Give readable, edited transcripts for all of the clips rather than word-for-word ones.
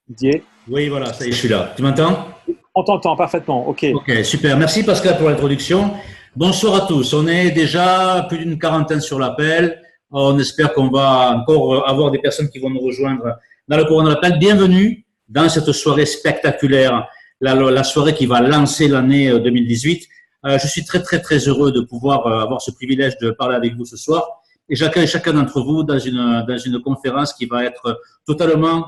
Didier, Oui, voilà, ça y est, je suis là. Tu m'entends? on t'entend parfaitement. OK. Ok, super. Merci Pascal pour l'introduction. Bonsoir à tous. On est déjà plus d'une quarantaine sur l'appel. On espère qu'on va encore avoir des personnes qui vont nous rejoindre dans le courant de l'appel. Bienvenue dans cette soirée spectaculaire, la soirée qui va lancer l'année 2018. Je suis très, très, très heureux de pouvoir avoir ce privilège de parler avec vous ce soir. Et j'accueille chacun d'entre vous dans une conférence qui va être totalement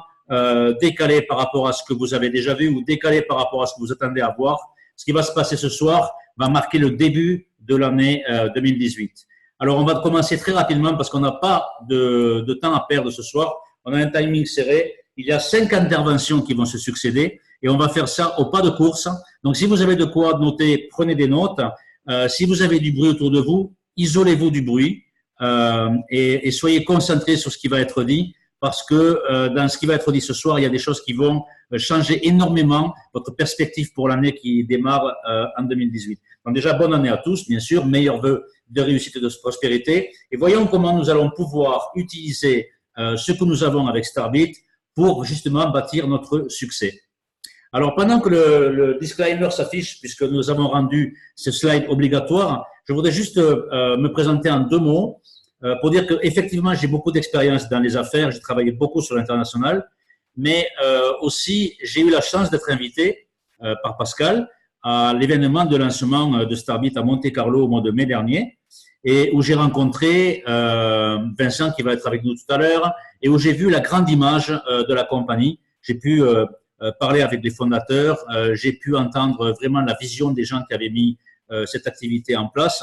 décalé par rapport à ce que vous avez déjà vu ou décalé par rapport à ce que vous attendez à voir. Ce qui va se passer ce soir va marquer le début de l'année 2018. Alors, on va commencer très rapidement parce qu'on n'a pas de temps à perdre ce soir. On a un timing serré. Il y a 5 interventions qui vont se succéder et on va faire ça au pas de course. Donc, si vous avez de quoi noter, prenez des notes. Si vous avez du bruit autour de vous, isolez-vous du bruit et soyez concentrés sur ce qui va être dit parce que dans ce qui va être dit ce soir, il y a des choses qui vont changer énormément votre perspective pour l'année qui démarre en 2018. Donc déjà, bonne année à tous, bien sûr, meilleurs vœux de réussite et de prospérité. Et voyons comment nous allons pouvoir utiliser ce que nous avons avec Starbit pour justement bâtir notre succès. Alors, pendant que le disclaimer s'affiche, puisque nous avons rendu ce slide obligatoire, je voudrais juste me présenter en 2 mots pour dire qu'effectivement, j'ai beaucoup d'expérience dans les affaires, j'ai travaillé beaucoup sur l'international, mais aussi, j'ai eu la chance d'être invité par Pascal à l'événement de lancement de Starbit à Monte-Carlo au mois de mai dernier, et où j'ai rencontré Vincent, qui va être avec nous tout à l'heure, et où j'ai vu la grande image de la compagnie. J'ai pu parler avec les fondateurs, j'ai pu entendre vraiment la vision des gens qui avaient mis cette activité en place.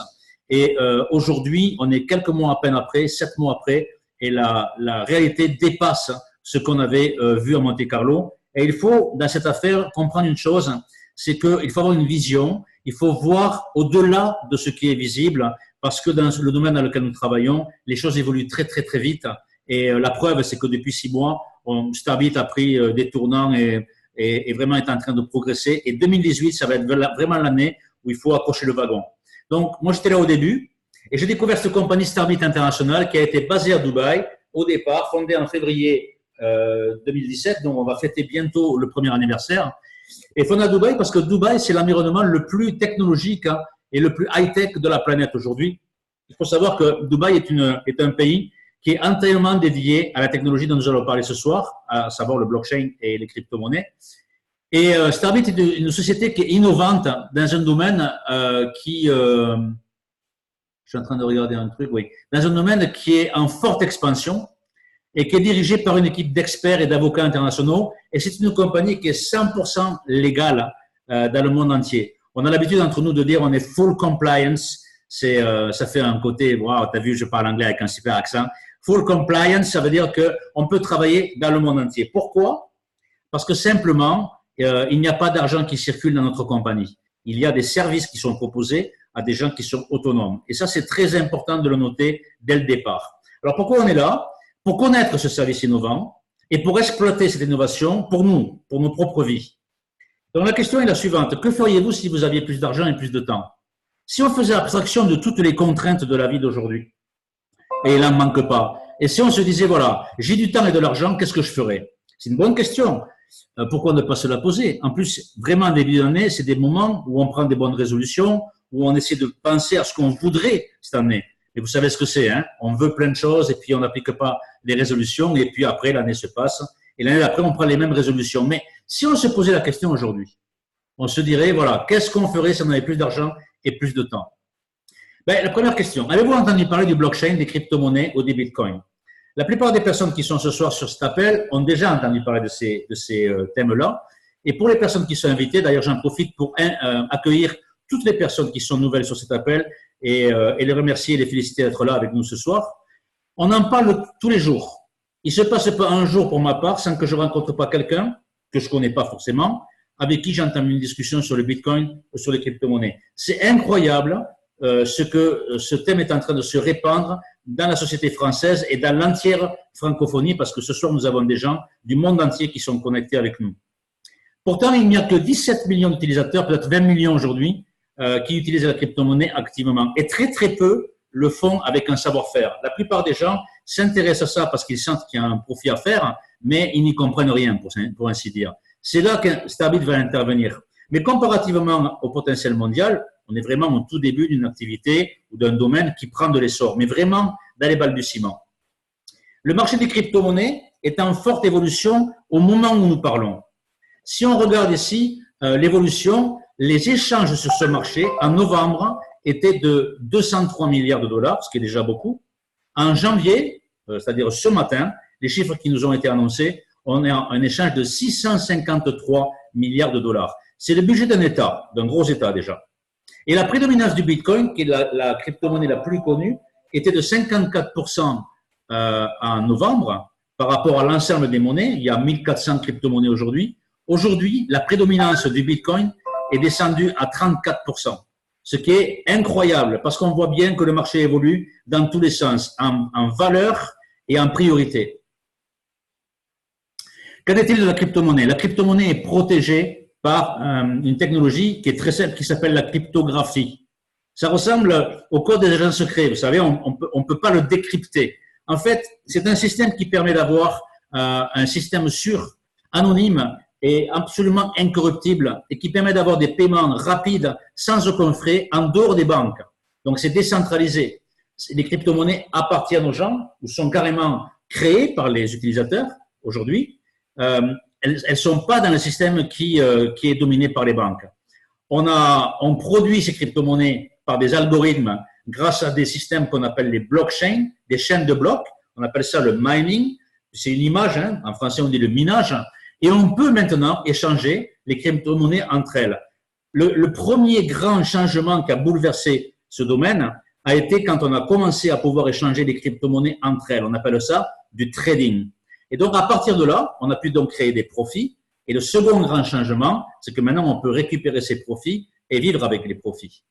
Et aujourd'hui, on est quelques mois à peine après, 7 mois après, et la réalité dépasse ce qu'on avait vu à Monte-Carlo. Et il faut, dans cette affaire, comprendre une chose, c'est qu'il faut avoir une vision, il faut voir au-delà de ce qui est visible, parce que dans le domaine dans lequel nous travaillons, les choses évoluent très, très, très vite. Et la preuve, c'est que depuis 6 mois, Starbit a pris des tournants et vraiment est en train de progresser. Et 2018, ça va être vraiment l'année où il faut accrocher le wagon. Donc, moi, j'étais là au début et j'ai découvert cette compagnie Starbit International qui a été basée à Dubaï au départ, fondée en février 2017. Donc, on va fêter bientôt le premier anniversaire. Et fondée à Dubaï parce que Dubaï, c'est l'environnement le plus technologique et le plus high-tech de la planète aujourd'hui. Il faut savoir que Dubaï est un pays qui est entièrement dédié à la technologie dont nous allons parler ce soir, à savoir le blockchain et les crypto-monnaies. Et Starbit est une société qui est innovante dans un domaine je suis en train de regarder un truc, oui, dans un domaine qui est en forte expansion et qui est dirigé par une équipe d'experts et d'avocats internationaux. Et c'est une compagnie qui est 100% légale dans le monde entier. On a l'habitude entre nous de dire on est full compliance. Ça fait un côté, wow, t'as vu, je parle anglais avec un super accent. Full compliance, ça veut dire qu'on peut travailler dans le monde entier. Pourquoi? Parce que simplement, il n'y a pas d'argent qui circule dans notre compagnie. Il y a des services qui sont proposés à des gens qui sont autonomes. Et ça, c'est très important de le noter dès le départ. Alors, pourquoi on est là? Pour connaître ce service innovant et pour exploiter cette innovation pour nous, pour nos propres vies. Donc, la question est la suivante. Que feriez-vous si vous aviez plus d'argent et plus de temps? Si on faisait abstraction de toutes les contraintes de la vie d'aujourd'hui, et il n'en manque pas, et si on se disait, voilà, j'ai du temps et de l'argent, qu'est-ce que je ferais? C'est une bonne question. Pourquoi ne pas se la poser? En plus, vraiment, début d'année, c'est des moments où on prend des bonnes résolutions, où on essaie de penser à ce qu'on voudrait cette année. Et vous savez ce que c'est, hein? On veut plein de choses et puis on n'applique pas les résolutions et puis après, l'année se passe. Et l'année d'après, on prend les mêmes résolutions. Mais si on se posait la question aujourd'hui, on se dirait, voilà, qu'est-ce qu'on ferait si on avait plus d'argent et plus de temps? Ben, la première question, avez-vous entendu parler du blockchain, des crypto-monnaies ou des bitcoins? La plupart des personnes qui sont ce soir sur cet appel ont déjà entendu parler de ces thèmes-là. Et pour les personnes qui sont invitées, d'ailleurs, j'en profite pour accueillir toutes les personnes qui sont nouvelles sur cet appel et les remercier et les féliciter d'être là avec nous ce soir. On en parle tous les jours. Il ne se passe pas un jour pour ma part sans que je ne rencontre pas quelqu'un que je ne connais pas forcément, avec qui j'entame une discussion sur le bitcoin ou sur les crypto-monnaies. C'est incroyable ce thème est en train de se répandre dans la société française et dans l'entière francophonie, parce que ce soir, nous avons des gens du monde entier qui sont connectés avec nous. Pourtant, il n'y a que 17 millions d'utilisateurs, peut-être 20 millions aujourd'hui, qui utilisent la crypto-monnaie activement. Et très, très peu le font avec un savoir-faire. La plupart des gens, s'intéressent à ça parce qu'ils sentent qu'il y a un profit à faire, mais ils n'y comprennent rien, pour ainsi dire. C'est là que Starbit va intervenir. Mais comparativement au potentiel mondial, on est vraiment au tout début d'une activité ou d'un domaine qui prend de l'essor, mais vraiment dans les balbutiements. Le marché des crypto-monnaies est en forte évolution au moment où nous parlons. Si on regarde ici l'évolution, les échanges sur ce marché en novembre étaient de 203 milliards de dollars, ce qui est déjà beaucoup. En janvier, c'est-à-dire ce matin, les chiffres qui nous ont été annoncés, on est en un échange de 653 milliards de dollars. C'est le budget d'un État, d'un gros État déjà. Et la prédominance du Bitcoin, qui est la crypto-monnaie la plus connue, était de 54% en novembre par rapport à l'ensemble des monnaies. Il y a 1400 crypto-monnaies aujourd'hui. Aujourd'hui, la prédominance du Bitcoin est descendue à 34%, ce qui est incroyable parce qu'on voit bien que le marché évolue dans tous les sens, en valeur et en priorité. Qu'en est-il de la crypto-monnaie? La crypto-monnaie est protégée par une technologie qui est très simple, qui s'appelle la cryptographie. Ça ressemble au code des agents secrets. Vous savez, on peut pas le décrypter. En fait, c'est un système qui permet d'avoir un système sûr, anonyme et absolument incorruptible et qui permet d'avoir des paiements rapides sans aucun frais en dehors des banques. Donc, c'est décentralisé. Les crypto-monnaies appartiennent aux gens ou sont carrément créées par les utilisateurs aujourd'hui. Elles sont pas dans le système qui est dominé par les banques. On produit ces crypto-monnaies par des algorithmes grâce à des systèmes qu'on appelle les blockchains, des chaînes de blocs. On appelle ça le mining. C'est une image, hein. En français on dit le minage. Et on peut maintenant échanger les crypto-monnaies entre elles. Le premier grand changement qui a bouleversé ce domaine a été quand on a commencé à pouvoir échanger les crypto-monnaies entre elles. On appelle ça du trading. Et donc, à partir de là, on a pu donc créer des profits. Et le second grand changement, c'est que maintenant, on peut récupérer ces profits et vivre avec les profits.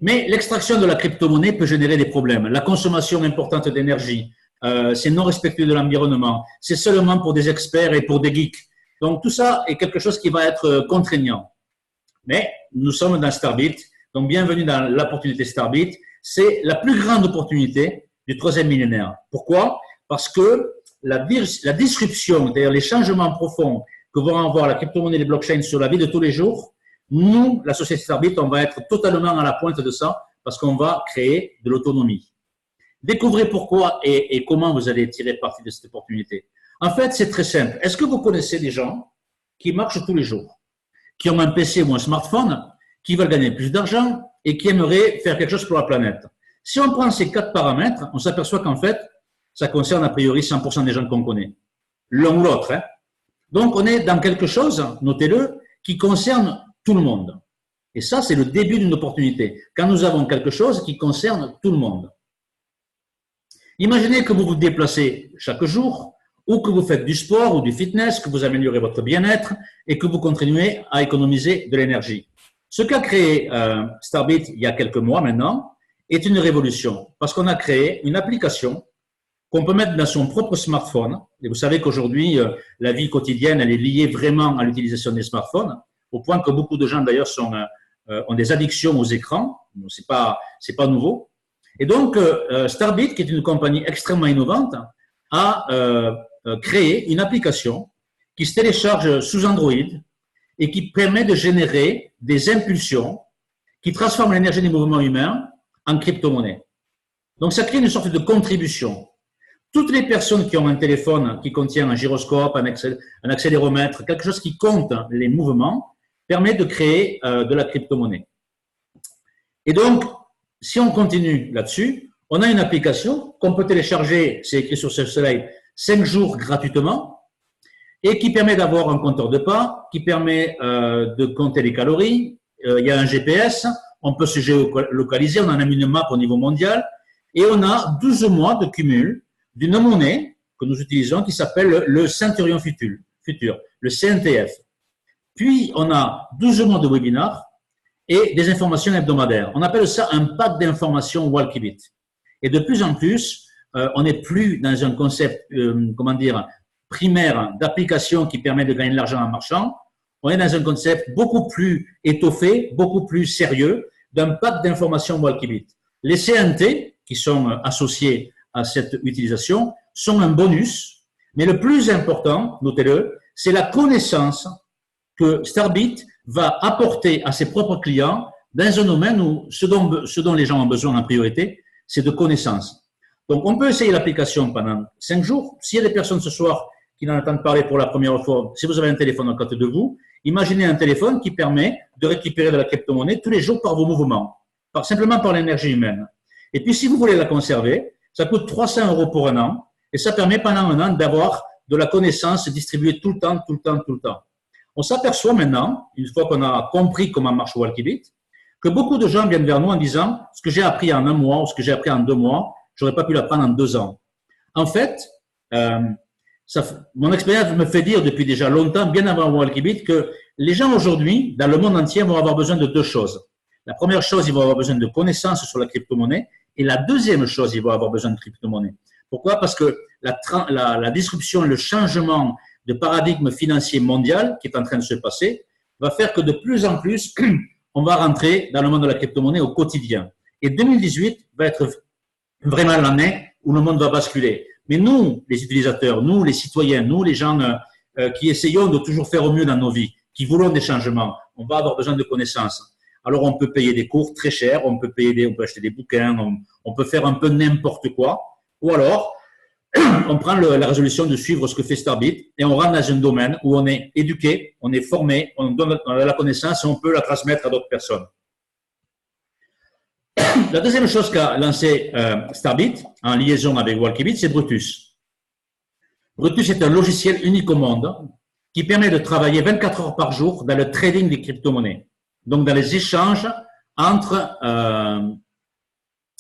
Mais l'extraction de la crypto-monnaie peut générer des problèmes. La consommation importante d'énergie, c'est non respectueux de l'environnement, c'est seulement pour des experts et pour des geeks. Donc, tout ça est quelque chose qui va être contraignant. Mais nous sommes dans Starbit, donc bienvenue dans l'opportunité Starbit. C'est la plus grande opportunité du troisième millénaire. Pourquoi? Parce que la disruption, c'est-à-dire les changements profonds que vont avoir la crypto-monnaie et les blockchains sur la vie de tous les jours, nous, la société Starbit, on va être totalement à la pointe de ça parce qu'on va créer de l'autonomie. Découvrez pourquoi et comment vous allez tirer parti de cette opportunité. En fait, c'est très simple. Est-ce que vous connaissez des gens qui marchent tous les jours, qui ont un PC ou un smartphone, qui veulent gagner plus d'argent et qui aimeraient faire quelque chose pour la planète? Si on prend ces 4 paramètres, on s'aperçoit qu'en fait, ça concerne a priori 100% des gens qu'on connaît. L'un ou l'autre. Hein. Donc, on est dans quelque chose, notez-le, qui concerne tout le monde. Et ça, c'est le début d'une opportunité. Quand nous avons quelque chose qui concerne tout le monde. Imaginez que vous vous déplacez chaque jour, ou que vous faites du sport ou du fitness, que vous améliorez votre bien-être et que vous continuez à économiser de l'énergie. Ce qu'a créé Starbit il y a quelques mois maintenant est une révolution parce qu'on a créé une application qu'on peut mettre dans son propre smartphone. Et vous savez qu'aujourd'hui, la vie quotidienne, elle est liée vraiment à l'utilisation des smartphones, au point que beaucoup de gens d'ailleurs ont des addictions aux écrans. C'est pas nouveau. Et donc, Starbit, qui est une compagnie extrêmement innovante, a créé une application qui se télécharge sous Android et qui permet de générer des impulsions qui transforment l'énergie des mouvements humains en crypto-monnaie. Donc, ça crée une sorte de contribution. Toutes les personnes qui ont un téléphone qui contient un gyroscope, un accéléromètre, quelque chose qui compte les mouvements, permet de créer de la crypto-monnaie. Et donc, si on continue là-dessus, on a une application qu'on peut télécharger, c'est écrit sur ce slide, 5 jours gratuitement, et qui permet d'avoir un compteur de pas, qui permet de compter les calories. Il y a un GPS, on peut se géolocaliser, on en a mis une map au niveau mondial, et on a 12 mois de cumul d'une monnaie que nous utilisons qui s'appelle le Centurion Futur, le CNTF. Puis, on a 12 mois de webinars et des informations hebdomadaires. On appelle ça un pack d'informations Walkibit. Et de plus en plus, on n'est plus dans un concept, primaire d'application qui permet de gagner de l'argent en marchant. On est dans un concept beaucoup plus étoffé, beaucoup plus sérieux d'un pack d'informations Walkibit. Les CNT, qui sont associés à cette utilisation sont un bonus, mais le plus important, notez-le, c'est la connaissance que Starbit va apporter à ses propres clients dans un domaine où ce dont les gens ont besoin en priorité, c'est de connaissances. Donc, on peut essayer l'application pendant 5 jours. S'il y a des personnes ce soir qui en entendent parler pour la première fois, si vous avez un téléphone en côté de vous, imaginez un téléphone qui permet de récupérer de la crypto-monnaie tous les jours par vos mouvements, simplement par l'énergie humaine. Et puis, si vous voulez la conserver, ça coûte 300 € pour un an et ça permet pendant un an d'avoir de la connaissance distribuée tout le temps. On s'aperçoit maintenant, une fois qu'on a compris comment marche Walkibit, que beaucoup de gens viennent vers nous en disant « ce que j'ai appris en un mois ou ce que j'ai appris en 2 mois, j'aurais pas pu l'apprendre en 2 ans ». En fait, mon expérience me fait dire depuis déjà longtemps, bien avant Walkibit, que les gens aujourd'hui, dans le monde entier, vont avoir besoin de 2 choses. La première chose, ils vont avoir besoin de connaissances sur la crypto-monnaie. Et la deuxième chose, ils vont avoir besoin de crypto-monnaie. Pourquoi? Parce que la disruption, le changement de paradigme financier mondial qui est en train de se passer va faire que de plus en plus, on va rentrer dans le monde de la crypto-monnaie au quotidien. Et 2018 va être vraiment l'année où le monde va basculer. Mais nous, les utilisateurs, nous, les citoyens, nous, les gens qui essayons de toujours faire au mieux dans nos vies, qui voulons des changements, on va avoir besoin de connaissances. Alors, on peut payer des cours très chers, on peut acheter des bouquins, on peut faire un peu n'importe quoi. Ou alors, on prend la résolution de suivre ce que fait Starbit et on rentre dans un domaine où on est éduqué, on est formé, on donne la connaissance et on peut la transmettre à d'autres personnes. La deuxième chose qu'a lancé Starbit en liaison avec Walkibit, c'est Brutus. Brutus est un logiciel unique au monde qui permet de travailler 24 heures par jour dans le trading des crypto-monnaies. Donc, dans les échanges entre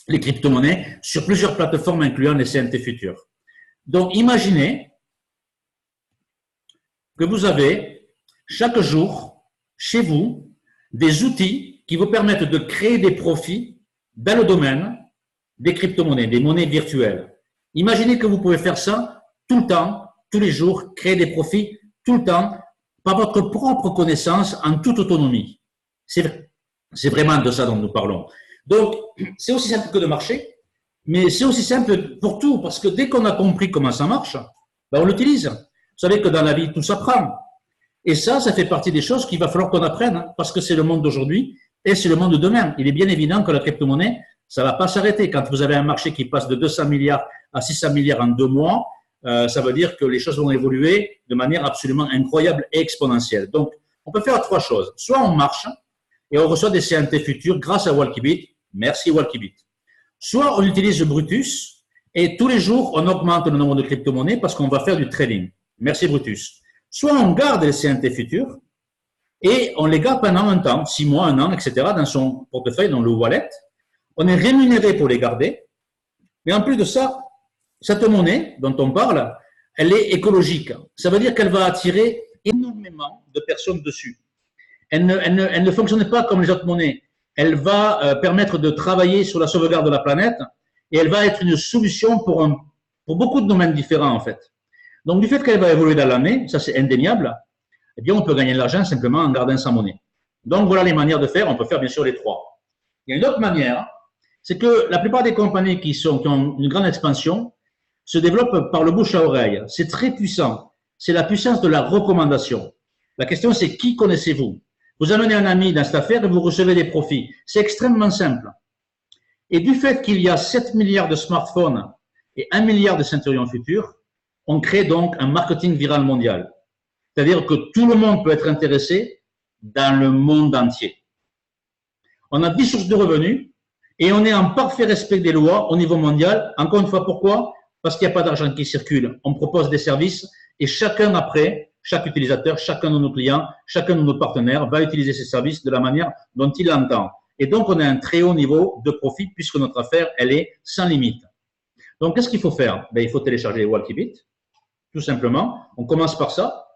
les crypto-monnaies sur plusieurs plateformes incluant les CNT futurs. Donc, imaginez que vous avez chaque jour chez vous des outils qui vous permettent de créer des profits dans le domaine des crypto-monnaies, des monnaies virtuelles. Imaginez que vous pouvez faire ça tout le temps, tous les jours, créer des profits tout le temps par votre propre connaissance en toute autonomie. C'est vraiment de ça dont nous parlons. Donc, c'est aussi simple que de marcher, mais c'est aussi simple pour tout, parce que dès qu'on a compris comment ça marche, ben on l'utilise. Vous savez que dans la vie, tout s'apprend. Et ça fait partie des choses qu'il va falloir qu'on apprenne, hein, parce que c'est le monde d'aujourd'hui et c'est le monde de demain. Il est bien évident que la crypto-monnaie, ça ne va pas s'arrêter. Quand vous avez un marché qui passe de 200 milliards à 600 milliards en 2 mois, ça veut dire que les choses vont évoluer de manière absolument incroyable et exponentielle. Donc, on peut faire 3 choses. Soit on marche, et on reçoit des CNT futurs grâce à Walkibit. Merci Walkibit. Soit on utilise Brutus et tous les jours, on augmente le nombre de crypto-monnaies parce qu'on va faire du trading. Merci Brutus. Soit on garde les CNT futurs et on les garde pendant un temps, 6 mois, 1 an, etc. dans son portefeuille, dans le wallet. On est rémunéré pour les garder. Mais en plus de ça, cette monnaie dont on parle, elle est écologique. Ça veut dire qu'elle va attirer énormément de personnes dessus. Elle ne fonctionne pas comme les autres monnaies. Elle va permettre de travailler sur la sauvegarde de la planète et elle va être une solution pour beaucoup de domaines différents, en fait. Donc, du fait qu'elle va évoluer dans l'année, ça c'est indéniable, eh bien, on peut gagner de l'argent simplement en gardant sa monnaie. Donc, voilà les manières de faire. On peut faire bien sûr les 3. Il y a une autre manière, c'est que la plupart des compagnies qui ont une grande expansion se développent par le bouche à oreille. C'est très puissant. C'est la puissance de la recommandation. La question, c'est qui connaissez-vous? Vous amenez un ami dans cette affaire et vous recevez des profits. C'est extrêmement simple. Et du fait qu'il y a 7 milliards de smartphones et 1 milliard de centurions futurs, on crée donc un marketing viral mondial. C'est-à-dire que tout le monde peut être intéressé dans le monde entier. On a 10 sources de revenus et on est en parfait respect des lois au niveau mondial. Encore une fois, pourquoi? Parce qu'il n'y a pas d'argent qui circule. On propose des services et chacun après, chaque utilisateur, chacun de nos clients, chacun de nos partenaires va utiliser ces services de la manière dont il l'entend. Et donc, on a un très haut niveau de profit puisque notre affaire, elle est sans limite. Donc, qu'est-ce qu'il faut faire? Ben, il faut télécharger Walkibit, tout simplement. On commence par ça.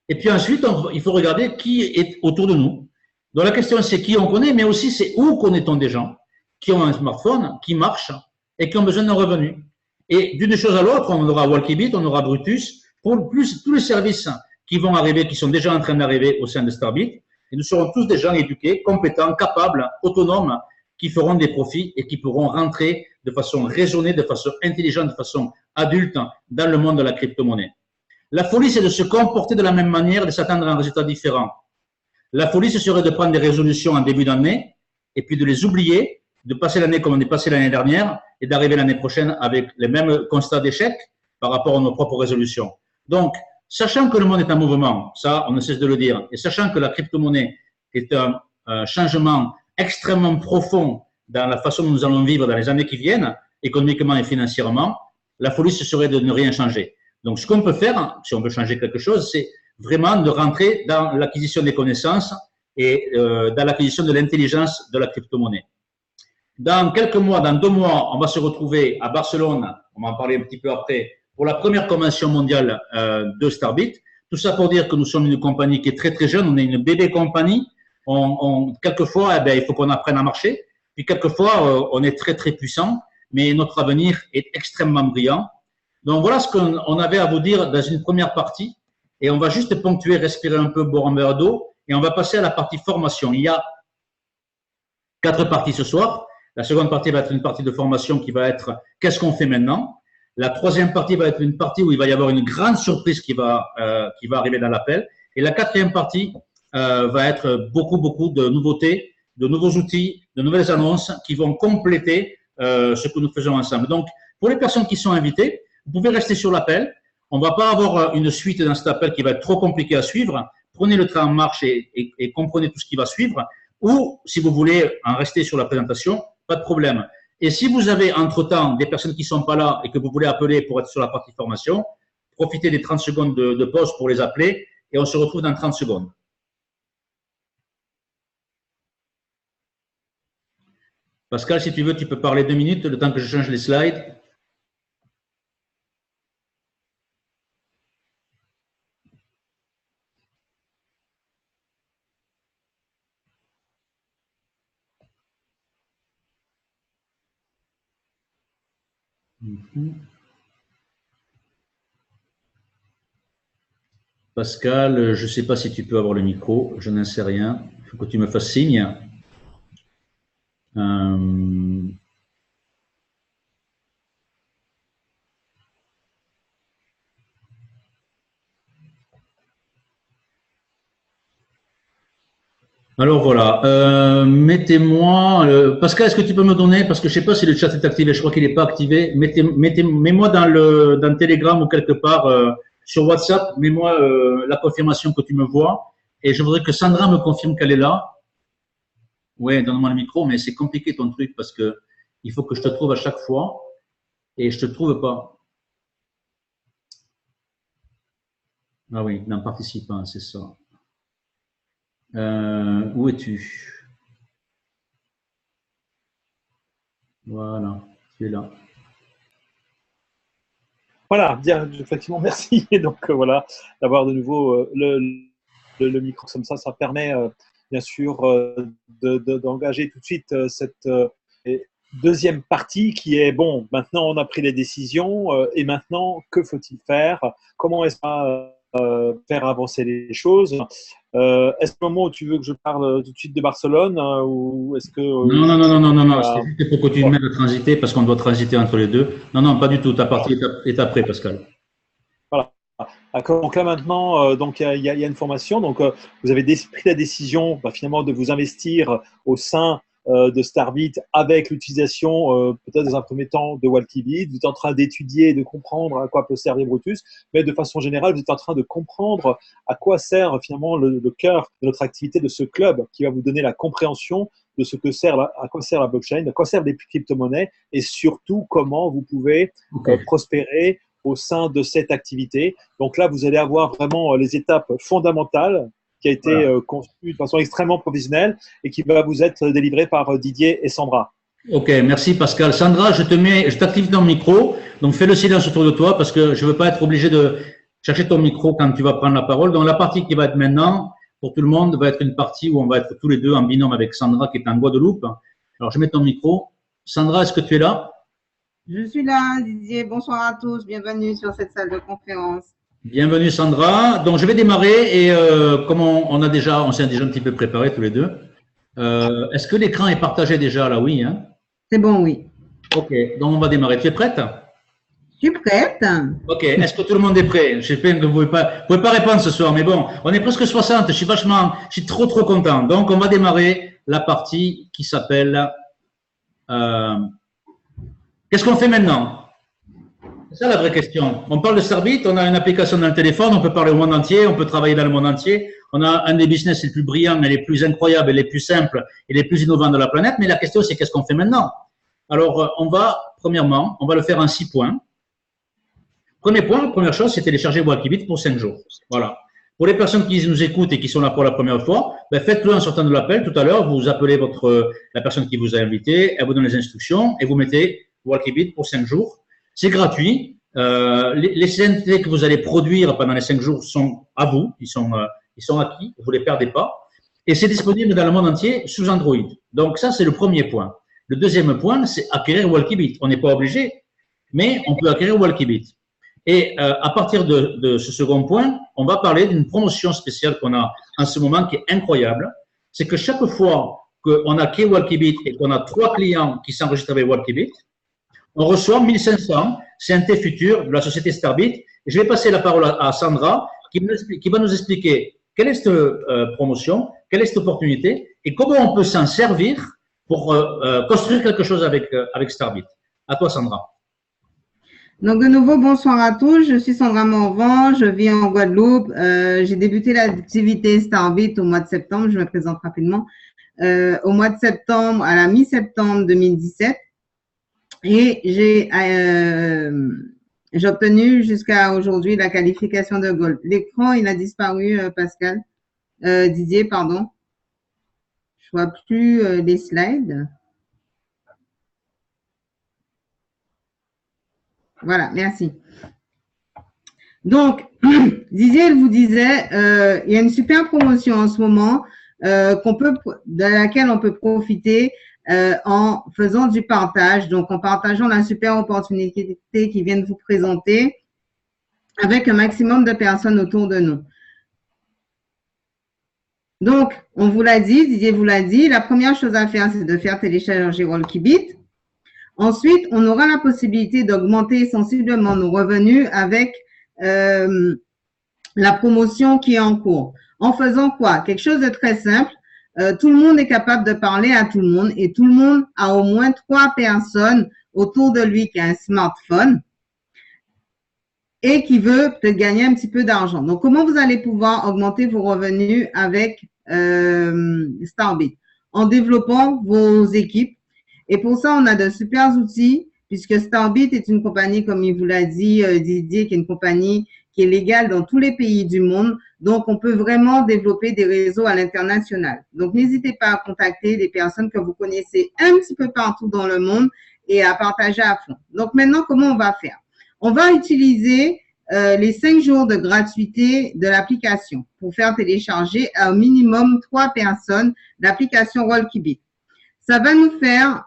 Et puis ensuite, il faut regarder qui est autour de nous. Donc, la question, c'est qui on connaît, mais aussi c'est où connaît-on des gens qui ont un smartphone, qui marchent et qui ont besoin d'un revenu. Et d'une chose à l'autre, on aura Walkibit, on aura Brutus, pour plus tous les services qui vont arriver, qui sont déjà en train d'arriver au sein de Starbit. Et nous serons tous des gens éduqués, compétents, capables, autonomes qui feront des profits et qui pourront rentrer de façon raisonnée, de façon intelligente, de façon adulte dans le monde de la crypto-monnaie. La folie, c'est de se comporter de la même manière, de s'attendre à un résultat différent. La folie, ce serait de prendre des résolutions en début d'année et puis de les oublier, de passer l'année comme on est passé l'année dernière et d'arriver l'année prochaine avec les mêmes constats d'échec par rapport à nos propres résolutions. Donc, sachant que le monde est en mouvement, ça, on ne cesse de le dire, et sachant que la crypto-monnaie est un changement extrêmement profond dans la façon dont nous allons vivre dans les années qui viennent, économiquement et financièrement, la folie, ce serait de ne rien changer. Donc, ce qu'on peut faire, si on veut changer quelque chose, c'est vraiment de rentrer dans l'acquisition des connaissances et dans l'acquisition de l'intelligence de la crypto-monnaie. Dans quelques mois, dans 2 mois, on va se retrouver à Barcelone, on va en parler un petit peu après, pour la première convention mondiale de Starbit. Tout ça pour dire que nous sommes une compagnie qui est très très jeune, on est une bébé compagnie. Quelquefois, eh bien, il faut qu'on apprenne à marcher, puis quelquefois, on est très très puissant, mais notre avenir est extrêmement brillant. Donc voilà ce qu'on avait à vous dire dans une première partie, et on va juste ponctuer, respirer un peu, boire un verre d'eau, et on va passer à la partie formation. Il y a 4 parties ce soir. La seconde partie va être une partie de formation qui va être « Qu'est-ce qu'on fait maintenant ?» La troisième partie va être une partie où il va y avoir une grande surprise qui va arriver dans l'appel. Et la quatrième partie va être beaucoup de nouveautés, de nouveaux outils, de nouvelles annonces qui vont compléter ce que nous faisons ensemble. Donc, pour les personnes qui sont invitées, vous pouvez rester sur l'appel. On ne va pas avoir une suite dans cet appel qui va être trop compliqué à suivre. Prenez le train en marche et comprenez tout ce qui va suivre. Ou, si vous voulez en rester sur la présentation, pas de problème. Et si vous avez entre-temps des personnes qui ne sont pas là et que vous voulez appeler pour être sur la partie formation, profitez des 30 secondes de pause pour les appeler et on se retrouve dans 30 secondes. Pascal, si tu veux, tu peux parler 2 minutes, le temps que je change les slides. Pascal, je ne sais pas si tu peux avoir le micro, je n'en sais rien. Il faut que tu me fasses signe. Alors voilà, mettez-moi… Pascal, est-ce que tu peux me donner, parce que je ne sais pas si le chat est activé, je crois qu'il n'est pas activé, mets-moi dans Telegram ou quelque part sur WhatsApp, mets-moi la confirmation que tu me vois et je voudrais que Sandra me confirme qu'elle est là. Oui, donne-moi le micro, mais c'est compliqué ton truc parce que il faut que je te trouve à chaque fois et je ne te trouve pas. Ah oui, d'un participant, c'est ça. Où es-tu? Voilà, tu es là. Voilà, bien, effectivement, merci. Et donc, voilà, d'avoir de nouveau le micro comme ça permet, bien sûr, d'engager tout de suite cette deuxième partie qui est, bon, maintenant on a pris les décisions et maintenant, que faut-il faire? Comment est-ce qu'on va faire avancer les choses? Est-ce que le moment où tu veux que je parle tout de suite de Barcelone ou est-ce que… Non, c'est juste pour que tu me mettes à transiter parce qu'on doit transiter entre les deux. Non, pas du tout. Ta partie est après, Pascal. Voilà. Donc là maintenant, donc il y a une formation. Donc vous avez pris la décision finalement de vous investir au sein de Starbit avec l'utilisation peut-être dans un premier temps de Waltibit. Vous êtes en train d'étudier et de comprendre à quoi peut servir Brutus, mais de façon générale, vous êtes en train de comprendre à quoi sert finalement le cœur de notre activité, de ce club qui va vous donner la compréhension de ce que sert à quoi sert la blockchain, à quoi servent les crypto-monnaies et surtout comment vous pouvez prospérer au sein de cette activité. Donc là, vous allez avoir vraiment les étapes fondamentales qui a été conçu de façon extrêmement professionnelle et qui va vous être délivré par Didier et Sandra. Ok, merci Pascal. Sandra, je t'active ton micro, donc fais le silence autour de toi parce que je ne veux pas être obligé de chercher ton micro quand tu vas prendre la parole. Donc la partie qui va être maintenant, pour tout le monde, va être une partie où on va être tous les deux en binôme avec Sandra qui est en Guadeloupe. Alors je mets ton micro. Sandra, est-ce que tu es là? Je suis là, Didier. Bonsoir à tous. Bienvenue sur cette salle de conférence. Bienvenue Sandra. Donc je vais démarrer et comme on s'est déjà un petit peu préparé tous les deux, Est-ce que l'écran est partagé déjà là? Oui, hein? C'est bon, oui. Ok, donc on va démarrer. Tu es prête? Je suis prête. Ok, est-ce que tout le monde est prêt? Je sais que vous pouvez pas répondre ce soir, mais bon, on est presque 60. Je suis trop content. Donc, on va démarrer la partie qui s'appelle qu'est-ce qu'on fait maintenant? C'est ça la vraie question. On parle de Starbit, on a une application dans le téléphone, on peut parler au monde entier, on peut travailler dans le monde entier. On a un des business les plus brillants et les plus incroyables et les plus simples et les plus innovants de la planète. Mais la question, c'est qu'est-ce qu'on fait maintenant? Alors, premièrement, on va le faire en 6 points. Premier point, première chose, c'est télécharger Walkibit pour 5 jours. Voilà. Pour les personnes qui nous écoutent et qui sont là pour la première fois, ben faites-le en sortant de l'appel. Tout à l'heure, vous appelez la personne qui vous a invité, elle vous donne les instructions et vous mettez Walkibit pour 5 jours. C'est gratuit. Les CNT que vous allez produire pendant les 5 jours sont à vous. Ils sont acquis. Vous ne les perdez pas. Et c'est disponible dans le monde entier sous Android. Donc, ça, c'est le premier point. Le deuxième point, c'est acquérir Walkibit. On n'est pas obligé, mais on peut acquérir Walkibit. Et à partir de ce second point, on va parler d'une promotion spéciale qu'on a en ce moment qui est incroyable. C'est que chaque fois qu'on a acquis Walkibit et qu'on a 3 clients qui s'enregistrent avec Walkibit, on reçoit 1500 CNT futurs de la société Starbit. Et je vais passer la parole à Sandra qui va nous expliquer quelle est cette promotion, quelle est cette opportunité et comment on peut s'en servir pour construire quelque chose avec Starbit. À toi, Sandra. Donc, de nouveau, bonsoir à tous. Je suis Sandra Morvan. Je vis en Guadeloupe. J'ai débuté l'activité Starbit au mois de septembre. Je me présente rapidement. Au mois de septembre, à la mi-septembre 2017. Et j'ai obtenu jusqu'à aujourd'hui la qualification de Gold. L'écran, il a disparu, Pascal. Didier, pardon. Je vois plus les slides. Voilà, merci. Donc, Didier, elle vous disait, il y a une super promotion en ce moment de laquelle on peut profiter en faisant du partage, donc en partageant la super opportunité qui vient de vous présenter avec un maximum de personnes autour de nous. Donc, on vous l'a dit, Didier vous l'a dit, la première chose à faire, c'est de faire télécharger Walkibit. Ensuite, on aura la possibilité d'augmenter sensiblement nos revenus avec la promotion qui est en cours. En faisant quoi? Quelque chose de très simple. Tout le monde est capable de parler à tout le monde et tout le monde a au moins 3 personnes autour de lui qui a un smartphone et qui veut peut-être gagner un petit peu d'argent. Donc, comment vous allez pouvoir augmenter vos revenus avec Starbit? En développant vos équipes. Et pour ça, on a de super outils puisque Starbit est une compagnie, comme il vous l'a dit, Didier, qui est une compagnie qui est légale dans tous les pays du monde. Donc, on peut vraiment développer des réseaux à l'international. Donc, n'hésitez pas à contacter des personnes que vous connaissez un petit peu partout dans le monde et à partager à fond. Donc, maintenant, comment on va faire? On va utiliser les 5 jours de gratuité de l'application pour faire télécharger au minimum 3 personnes l'application Walkibit. Ça va nous faire,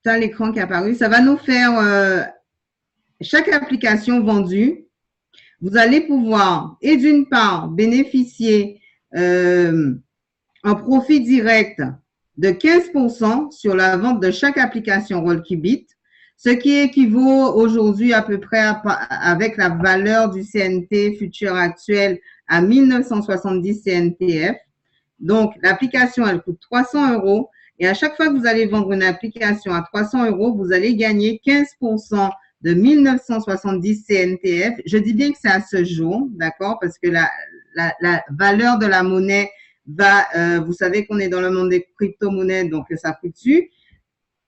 c'est l'écran qui est apparu, ça va nous faire chaque application vendue. Vous allez pouvoir, et d'une part, bénéficier un profit direct de 15% sur la vente de chaque application Walkibit, ce qui équivaut aujourd'hui à peu près avec la valeur du CNT futur actuel à 1970 CNTF. Donc, l'application, elle coûte 300 € et à chaque fois que vous allez vendre une application à 300 €, vous allez gagner 15% de 1970 CNTF. Je dis bien que c'est à ce jour, d'accord, parce que la valeur de la monnaie va, vous savez qu'on est dans le monde des crypto-monnaies, donc ça fluctue,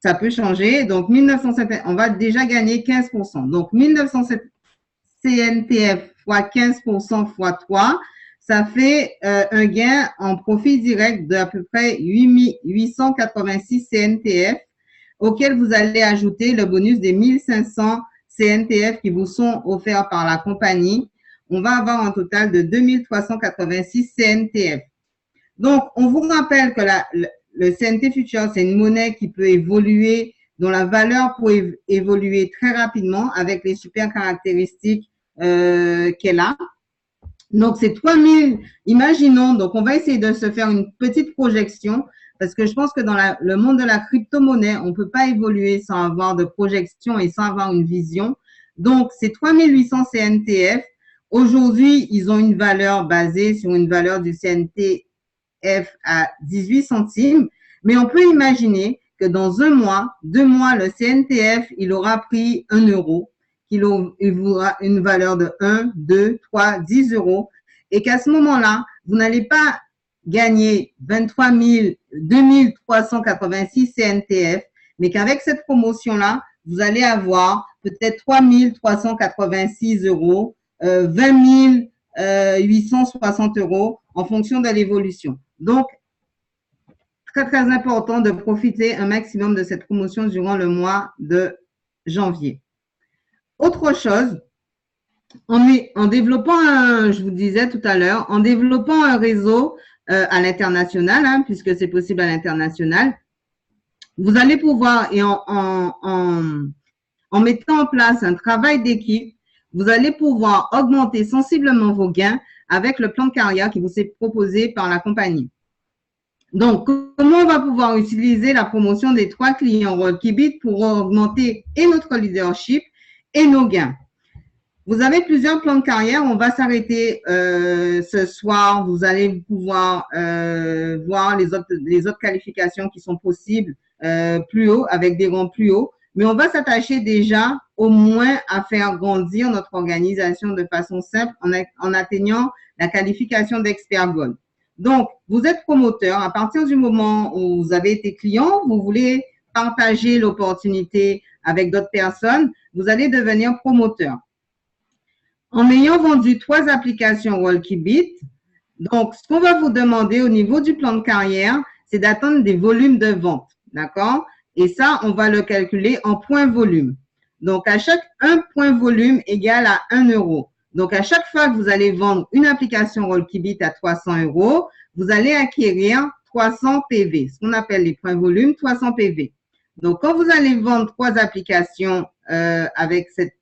ça peut changer. Donc, 1970, on va déjà gagner 15%. Donc, 1970 CNTF fois 15% fois 3, ça fait un gain en profit direct d'à peu près 886 CNTF, auquel vous allez ajouter le bonus des 1500 CNTF qui vous sont offerts par la compagnie. On va avoir un total de 2386 CNTF. Donc, on vous rappelle que le CNT Future, c'est une monnaie qui peut évoluer, dont la valeur peut évoluer très rapidement avec les super caractéristiques qu'elle a. Donc, c'est 3000, imaginons, donc on va essayer de se faire une petite projection parce que je pense que dans le monde de la crypto-monnaie, on ne peut pas évoluer sans avoir de projection et sans avoir une vision. Donc, c'est 3800 CNTF. Aujourd'hui, ils ont une valeur basée sur une valeur du CNTF à 18 centimes, mais on peut imaginer que dans 1 mois, 2 mois, le CNTF, il aura pris 1 euro, qu'il aura une valeur de 1, 2, 3, 10 euros, et qu'à ce moment-là, vous n'allez pas gagner 23 2386 CNTF, mais qu'avec cette promotion-là, vous allez avoir peut-être 3 386 euros, 20 860 euros en fonction de l'évolution. Donc, très, très important de profiter un maximum de cette promotion durant le mois de janvier. Autre chose, en développant, je vous disais tout à l'heure, en développant un réseau à l'international, hein, puisque c'est possible à l'international, vous allez pouvoir, et en mettant en place un travail d'équipe, vous allez pouvoir augmenter sensiblement vos gains avec le plan de carrière qui vous est proposé par la compagnie. Donc, comment on va pouvoir utiliser la promotion des 3 clients Rollkibit pour augmenter et notre leadership et nos gains? Vous avez plusieurs plans de carrière. On va s'arrêter ce soir. Vous allez pouvoir voir les autres qualifications qui sont possibles plus haut, avec des rangs plus hauts. Mais on va s'attacher déjà au moins à faire grandir notre organisation de façon simple en atteignant la qualification d'expert Gold. Donc, vous êtes promoteur. À partir du moment où vous avez été client, vous voulez partager l'opportunité avec d'autres personnes, vous allez devenir promoteur. En ayant vendu 3 applications Rollkibit, donc, ce qu'on va vous demander au niveau du plan de carrière, c'est d'atteindre des volumes de vente. D'accord? Et ça, on va le calculer en points volume. Donc, à chaque 1 point volume égale à 1 euro. Donc, à chaque fois que vous allez vendre une application Rollkibit à 300 euros, vous allez acquérir 300 PV, ce qu'on appelle les points volume, 300 PV. Donc, quand vous allez vendre 3 applications avec cette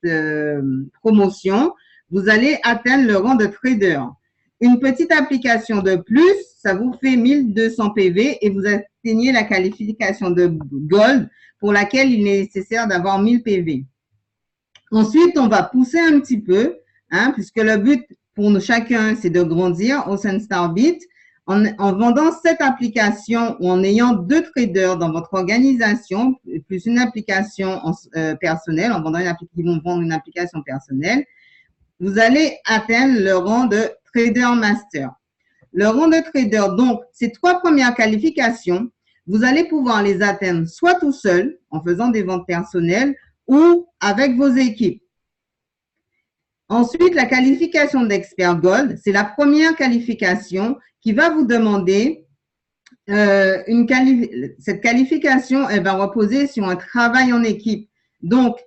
promotion, vous allez atteindre le rang de trader. Une petite application de plus, ça vous fait 1200 PV et vous atteignez la qualification de Gold pour laquelle il est nécessaire d'avoir 1000 PV. Ensuite, on va pousser un petit peu, hein, puisque le but pour nous chacun, c'est de grandir au sein de Starbit. En vendant cette application ou en ayant 2 traders dans votre organisation, plus une application personnelle, en vendant qui vont vendre une application personnelle, vous allez atteindre le rang de Trader Master. Le rang de trader, donc, ces 3 premières qualifications, vous allez pouvoir les atteindre soit tout seul, en faisant des ventes personnelles, ou avec vos équipes. Ensuite, la qualification d'expert Gold, c'est la première qualification qui va vous demander cette qualification, elle va reposer sur un travail en équipe. Donc,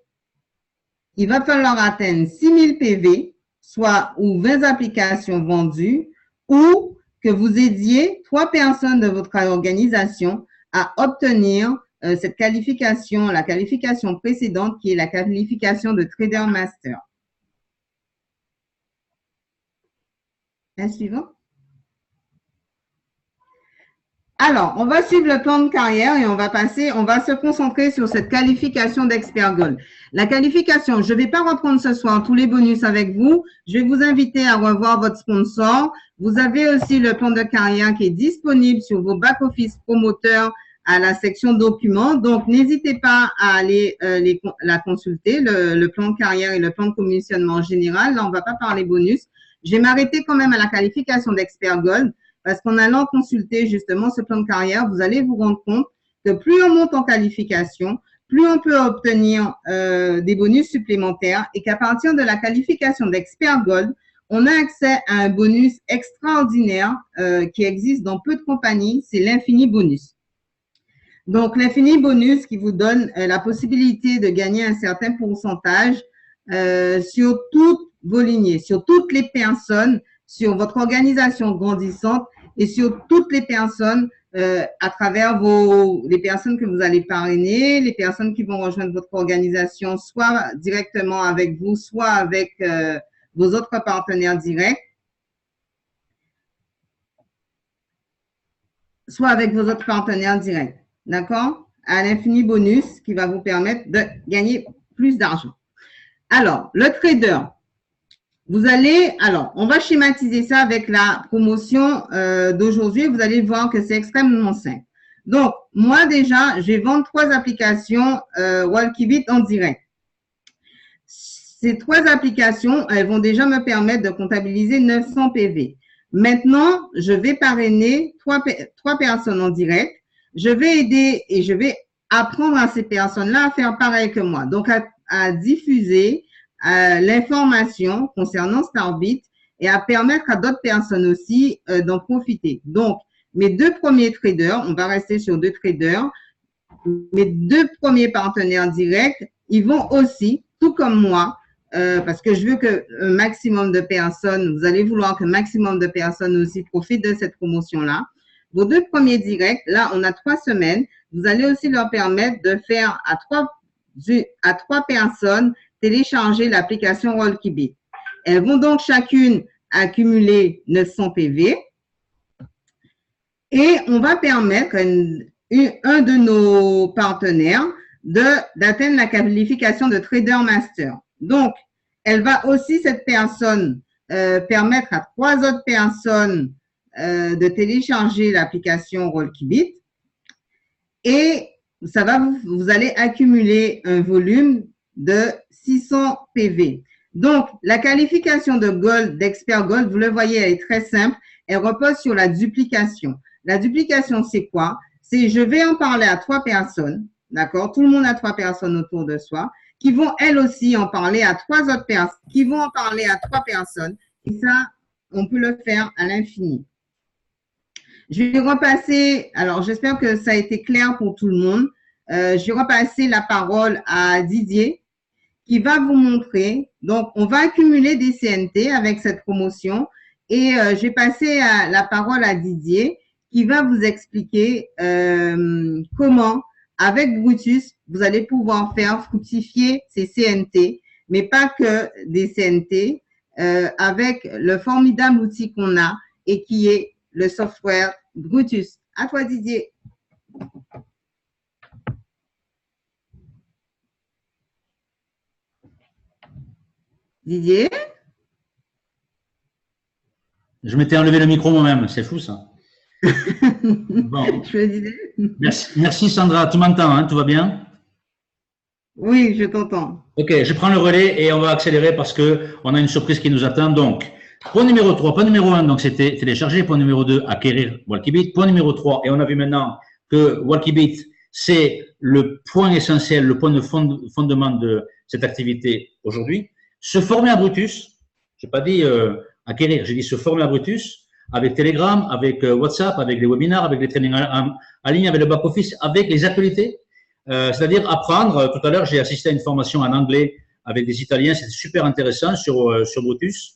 il va falloir atteindre 6000 PV, soit ou 20 applications vendues, ou que vous aidiez 3 personnes de votre organisation à obtenir cette qualification, la qualification précédente qui est la qualification de Trader Master. La suivante. Alors, on va suivre le plan de carrière et on va se concentrer sur cette qualification d'expert Gold. La qualification, je ne vais pas reprendre ce soir tous les bonus avec vous. Je vais vous inviter à revoir votre sponsor. Vous avez aussi le plan de carrière qui est disponible sur vos back-office promoteurs à la section documents. Donc, n'hésitez pas à aller la consulter, le plan de carrière et le plan de commissionnement général. Là, on ne va pas parler bonus. Je vais m'arrêter quand même à la qualification d'expert Gold. Parce qu'en allant consulter justement ce plan de carrière, vous allez vous rendre compte que plus on monte en qualification, plus on peut obtenir des bonus supplémentaires et qu'à partir de la qualification d'expert Gold, on a accès à un bonus extraordinaire qui existe dans peu de compagnies, c'est l'infini bonus. Donc, l'infini bonus qui vous donne la possibilité de gagner un certain pourcentage sur toutes vos lignées, sur toutes les personnes, sur votre organisation grandissante et sur toutes les personnes à travers les personnes que vous allez parrainer, les personnes qui vont rejoindre votre organisation, soit directement avec vous, soit avec vos autres partenaires directs. soit avec vos autres partenaires directs. D'accord? À l'infini bonus qui va vous permettre de gagner plus d'argent. Alors, le trader, vous allez, alors, on va schématiser ça avec la promotion d'aujourd'hui. Vous allez voir que c'est extrêmement simple. Donc, moi déjà, je vais vendre 3 applications Walkybit en direct. Ces 3 applications, elles vont déjà me permettre de comptabiliser 900 PV. Maintenant, je vais parrainer 3 personnes en direct. Je vais aider et je vais apprendre à ces personnes-là à faire pareil que moi. Donc, à diffuser l'information concernant Starbit et à permettre à d'autres personnes aussi d'en profiter. Donc, mes 2 premiers traders, on va rester sur 2 traders, mes 2 premiers partenaires directs, ils vont aussi, tout comme moi, parce que je veux que un maximum de personnes, vous allez vouloir qu'un maximum de personnes aussi profitent de cette promotion-là. Vos 2 premiers directs, là, on a 3 semaines. Vous allez aussi leur permettre de faire à 3 personnes télécharger l'application Walkybit. Elles vont donc chacune accumuler 900 PV et on va permettre un de nos partenaires d'atteindre la qualification de Trader Master. Donc, elle va aussi, cette personne, permettre à 3 autres personnes de télécharger l'application Walkybit et ça va vous allez accumuler un volume de 600 PV. Donc, la qualification de Gold, d'Expert Gold, vous le voyez, elle est très simple. Elle repose sur la duplication. La duplication, c'est quoi? C'est je vais en parler à 3 personnes, d'accord? Tout le monde a 3 personnes autour de soi, qui vont elles aussi en parler à 3 autres personnes, qui vont en parler à 3 personnes. Et ça, on peut le faire à l'infini. Je vais repasser, alors j'espère que ça a été clair pour tout le monde. Je vais repasser la parole à Didier qui va vous montrer. Donc, on va accumuler des CNT avec cette promotion et je vais passer la parole à Didier qui va vous expliquer comment, avec Brutus, vous allez pouvoir faire fructifier ces CNT, mais pas que des CNT, avec le formidable outil qu'on a et qui est le software Brutus. À toi, Didier. Didier? Je m'étais enlevé le micro moi-même, c'est fou ça. Bon. Merci Sandra, tu m'entends, hein, tout va bien? Oui, je t'entends. Ok, je prends le relais et on va accélérer parce qu'on a une surprise qui nous attend. Donc, point numéro 3, point numéro 1, donc c'était télécharger. Point numéro 2, acquérir Walkybit. Point numéro 3, et on a vu maintenant que Walkybit, c'est le point essentiel, le point de fondement de cette activité aujourd'hui. Se former à Brutus, je n'ai pas dit acquérir, j'ai dit se former à Brutus, avec Telegram, avec WhatsApp, avec les webinars, avec les trainings en ligne, avec le back-office, avec les actualités. C'est-à-dire apprendre. Tout à l'heure, j'ai assisté à une formation en anglais avec des Italiens, c'était super intéressant sur Brutus.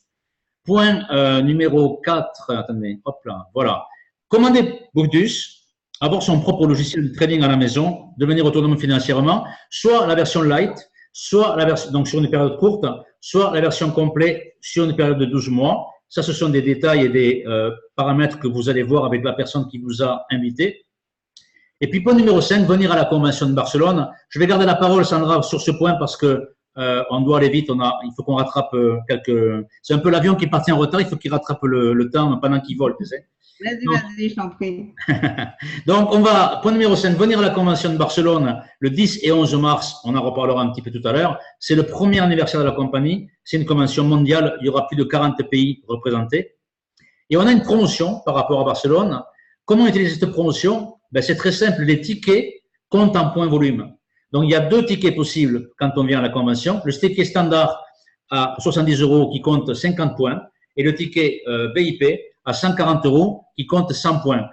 Point numéro 4, attendez, hop là, voilà. Commander Brutus, avoir son propre logiciel de trading à la maison, devenir autonome financièrement, soit la version light, soit la version, donc sur une période courte, soit la version complète sur une période de 12 mois. Ça, ce sont des détails et des paramètres que vous allez voir avec la personne qui vous a invité. Et puis, point numéro 5, venir à la convention de Barcelone. Je vais garder la parole, Sandra, sur ce point parce que on doit aller vite. Il faut qu'on rattrape quelques… C'est un peu l'avion qui est parti en retard. Il faut qu'il rattrape le temps pendant qu'il vole, tu sais. Vas-y, je t'en prie. Donc, on va, point numéro 5, venir à la convention de Barcelone le 10 et 11 mars. On en reparlera un petit peu tout à l'heure. C'est le premier anniversaire de la compagnie. C'est une convention mondiale. Il y aura plus de 40 pays représentés. Et on a une promotion par rapport à Barcelone. Comment utiliser cette promotion? Ben, c'est très simple. Les tickets comptent en points volume. Donc, il y a 2 tickets possibles quand on vient à la convention. Le ticket standard à 70 € qui compte 50 points et le ticket VIP à 140 € qui compte 100 points.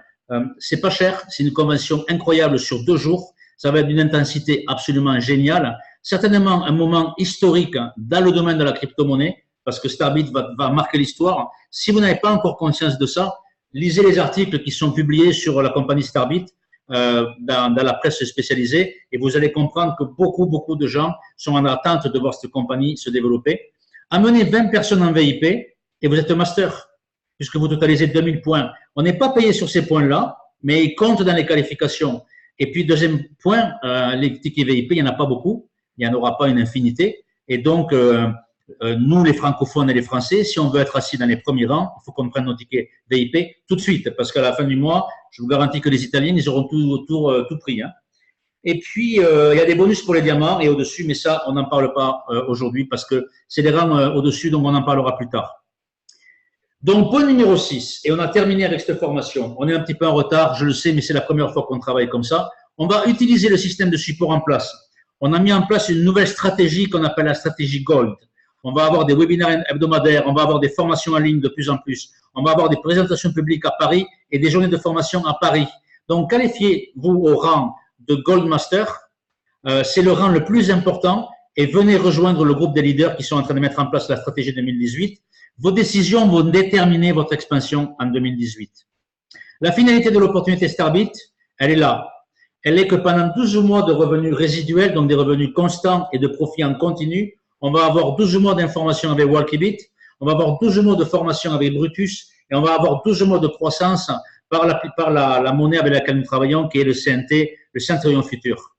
C'est pas cher, c'est une convention incroyable sur 2 jours. Ça va être d'une intensité absolument géniale. Certainement un moment historique dans le domaine de la crypto-monnaie parce que Starbit va marquer l'histoire. Si vous n'avez pas encore conscience de ça, lisez les articles qui sont publiés sur la compagnie Starbit dans la presse spécialisée et vous allez comprendre que beaucoup de gens sont en attente de voir cette compagnie se développer. Amenez 20 personnes en VIP et vous êtes master puisque vous totalisez 2000 points. On n'est pas payé sur ces points-là, mais ils comptent dans les qualifications. Et puis, deuxième point, les tickets VIP, il n'y en a pas beaucoup, il n'y en aura pas une infinité. Et donc, nous, les francophones et les Français, si on veut être assis dans les premiers rangs, il faut qu'on prenne nos tickets VIP tout de suite, parce qu'à la fin du mois, je vous garantis que les Italiens, ils auront tout pris. Hein. Et puis, il y a des bonus pour les diamants et au-dessus, mais ça, on n'en parle pas aujourd'hui parce que c'est les rangs au-dessus, donc on en parlera plus tard. Donc, point numéro 6, et on a terminé avec cette formation. On est un petit peu en retard, je le sais, mais c'est la première fois qu'on travaille comme ça. On va utiliser le système de support en place. On a mis en place une nouvelle stratégie qu'on appelle la stratégie Gold. On va avoir des webinaires hebdomadaires, on va avoir des formations en ligne de plus en plus. On va avoir des présentations publiques à Paris et des journées de formation à Paris. Donc, qualifiez-vous au rang de Gold Master. C'est le rang le plus important et venez rejoindre le groupe des leaders qui sont en train de mettre en place la stratégie 2018. Vos décisions vont déterminer votre expansion en 2018. La finalité de l'opportunité Starbit, elle est là. Elle est que pendant 12 mois de revenus résiduels, donc des revenus constants et de profits en continu, on va avoir 12 mois d'information avec Walkybit, on va avoir 12 mois de formation avec Brutus et on va avoir 12 mois de croissance par la monnaie avec laquelle nous travaillons, qui est le CNT, le Centurion Futur.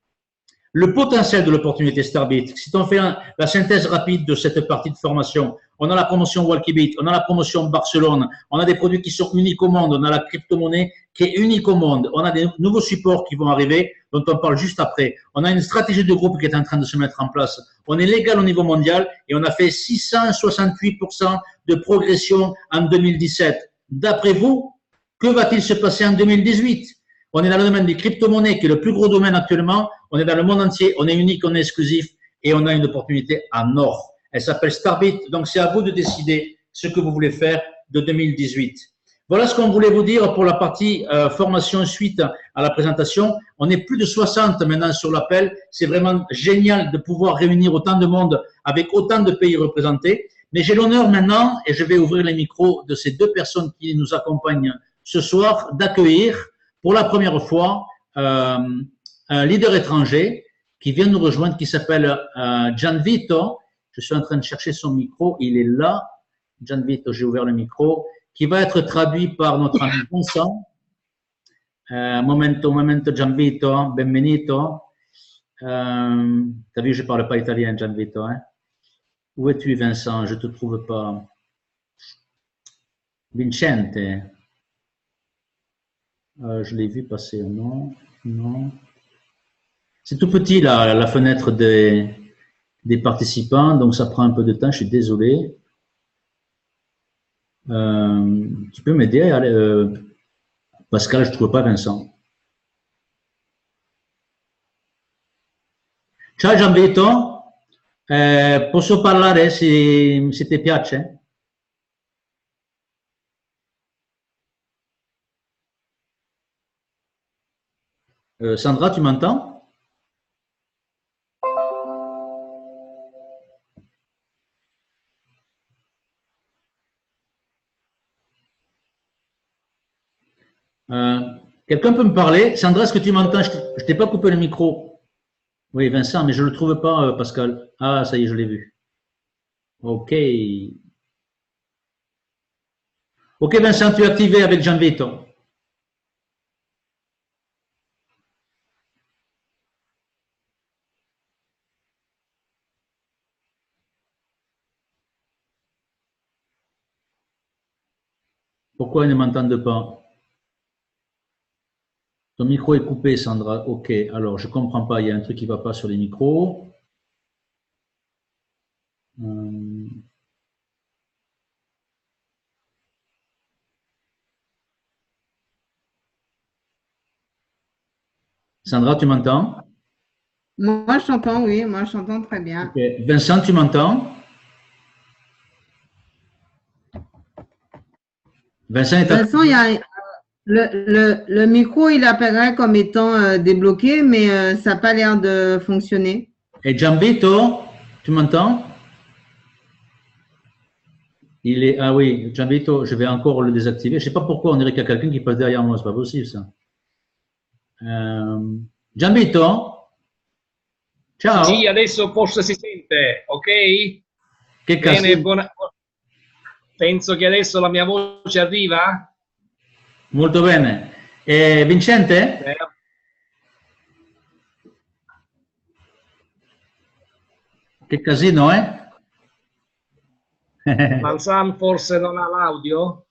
Le potentiel de l'opportunité Starbit, si on fait la synthèse rapide de cette partie de formation, on a la promotion Walkybit, on a la promotion Barcelone, on a des produits qui sont uniques au monde, on a la crypto-monnaie qui est unique au monde, on a des nouveaux supports qui vont arriver, dont on parle juste après, on a une stratégie de groupe qui est en train de se mettre en place, on est légal au niveau mondial et on a fait 668% de progression en 2017. D'après vous, que va-t-il se passer en 2018? On est dans le domaine des crypto-monnaies, qui est le plus gros domaine actuellement. On est dans le monde entier, on est unique, on est exclusif et on a une opportunité en or. Elle s'appelle Starbit. Donc, c'est à vous de décider ce que vous voulez faire de 2018. Voilà ce qu'on voulait vous dire pour la partie formation suite à la présentation. On est plus de 60 maintenant sur l'appel. C'est vraiment génial de pouvoir réunir autant de monde avec autant de pays représentés. Mais j'ai l'honneur maintenant, et je vais ouvrir les micros de ces deux personnes qui nous accompagnent ce soir, d'accueillir pour la première fois un leader étranger qui vient nous rejoindre, qui s'appelle Gianvito. Je suis en train de chercher son micro, il est là. Gianvito, j'ai ouvert le micro, qui va être traduit par notre ami Vincent. Momento Gianvito, benvenuto. T'as vu, je ne parle pas italien, Gianvito. Hein? Où es-tu, Vincent? Je ne te trouve pas. Vincente. Je l'ai vu passer, non, non. C'est tout petit la fenêtre des participants, donc ça prend un peu de temps, je suis désolé. Tu peux m'aider, Pascal, je ne trouve pas Vincent. Ciao Gianvito, posso parlare se ti piace? Sandra, tu m'entends? Quelqu'un peut me parler? Sandra, est-ce que tu m'entends? Je ne t'ai pas coupé le micro. Oui, Vincent, mais je ne le trouve pas, Pascal. Ah, ça y est, je l'ai vu. OK. OK, Vincent, tu es activé avec Gianvito. Pourquoi ils ne m'entendent pas? Ton micro est coupé, Sandra. OK, alors je ne comprends pas. Il y a un truc qui ne va pas sur les micros. Sandra, tu m'entends? Moi, je t'entends, oui. Moi, je t'entends très bien. Okay. Vincent, tu m'entends? Vincent, il y a le micro, il apparaît comme étant débloqué, mais ça n'a pas l'air de fonctionner. Et Gianvito, tu m'entends? Il est, ah oui, Gianvito, je vais encore le désactiver. Je ne sais pas pourquoi, on dirait qu'il y a quelqu'un qui passe derrière moi, c'est pas possible ça. Gianvito? Ciao. Sì, adesso forse si sente, ok? Che cazzo? Bene, penso che adesso la mia voce arriva. Molto bene. Vincente? Eh, Che casino, eh? Vincent forse non ha l'audio?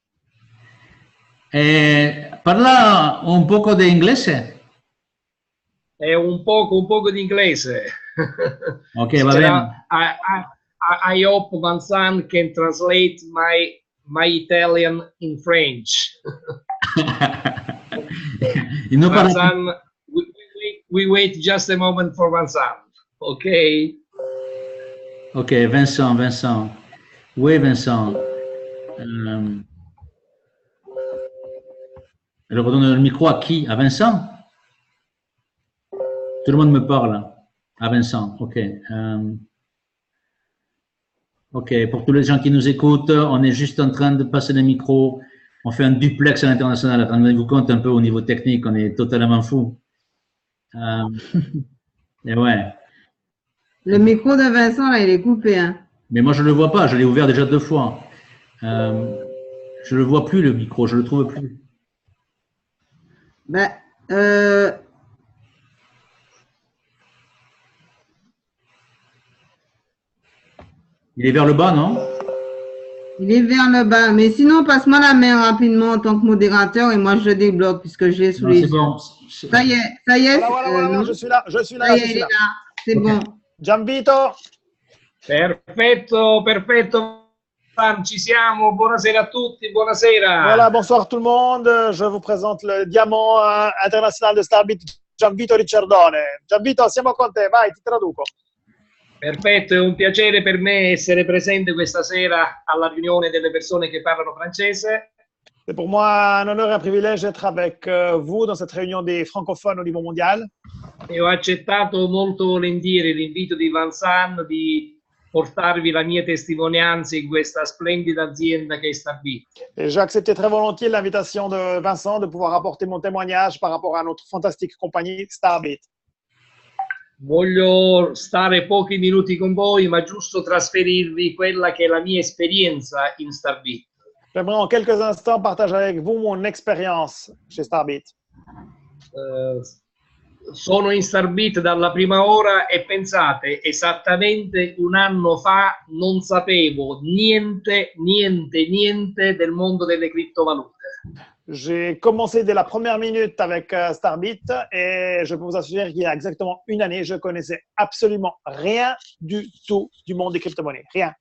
Parla un poco di inglese? È un poco di inglese. Ok, va bene. I hope Vincent can translate my Italian in French. Non parla- Vincent, we wait just a moment for Vincent. Ok? Ok, Vincent. Oui, Vincent. Je redonne le micro à qui? À Vincent? Tout le monde me parle. À Vincent, ok. Ok, pour tous les gens qui nous écoutent, on est juste en train de passer le micro. On fait un duplex à l'international. Rendez-vous compte un peu au niveau technique, on est totalement fou. Et ouais. Le micro de Vincent, là, il est coupé. Hein. Mais moi, je ne le vois pas. Je l'ai ouvert déjà 2 fois. Je ne le vois plus, le micro. Je ne le trouve plus. Ben, Il est vers le bas, non? il est vers le bas. Mais sinon, passe-moi la main rapidement en tant que modérateur et moi, je débloque puisque je l'ai sous Non, les c'est yeux. bon. Ça y est. Voilà, non. je suis là, Ça y est, il est là. C'est Ok. bon. Gianvito, Perfetto, ci siamo. Buonasera a tutti, buonasera. voilà, bonsoir tout le monde. Je vous présente le diamant international de Starbit, Gianvito Ricciardone. Gianvito, siamo con te, vai, ti traduco. Perfetto, è un piacere per me essere presente questa sera alla riunione delle persone che parlano francese. C'est pour moi un honneur et un privilège d'être avec vous dans cette réunion des francophones au niveau mondial. E ho accettato molto volentieri l'invito di Vincent di portarvi la mia testimonianza in questa splendida azienda che è Starbit. Et j'ai accepté très volontiers l'invitation de Vincent de pouvoir apporter mon témoignage par rapport à notre fantastique compagnie Starbit. Voglio stare pochi minuti con voi, ma giusto trasferirvi quella che è la mia esperienza in Starbit. J'aimerais en quelques instants partager avec vous mon expérience chez Starbit. Sono in Starbit dalla prima ora e pensate, esattamente un anno fa non sapevo niente del mondo delle criptovalute. J'ai commencé dès la première minute avec Starbit et je peux vous assurer qu'il y a exactement une année, je connaissais absolument rien du tout du monde des crypto-monnaies. Rien.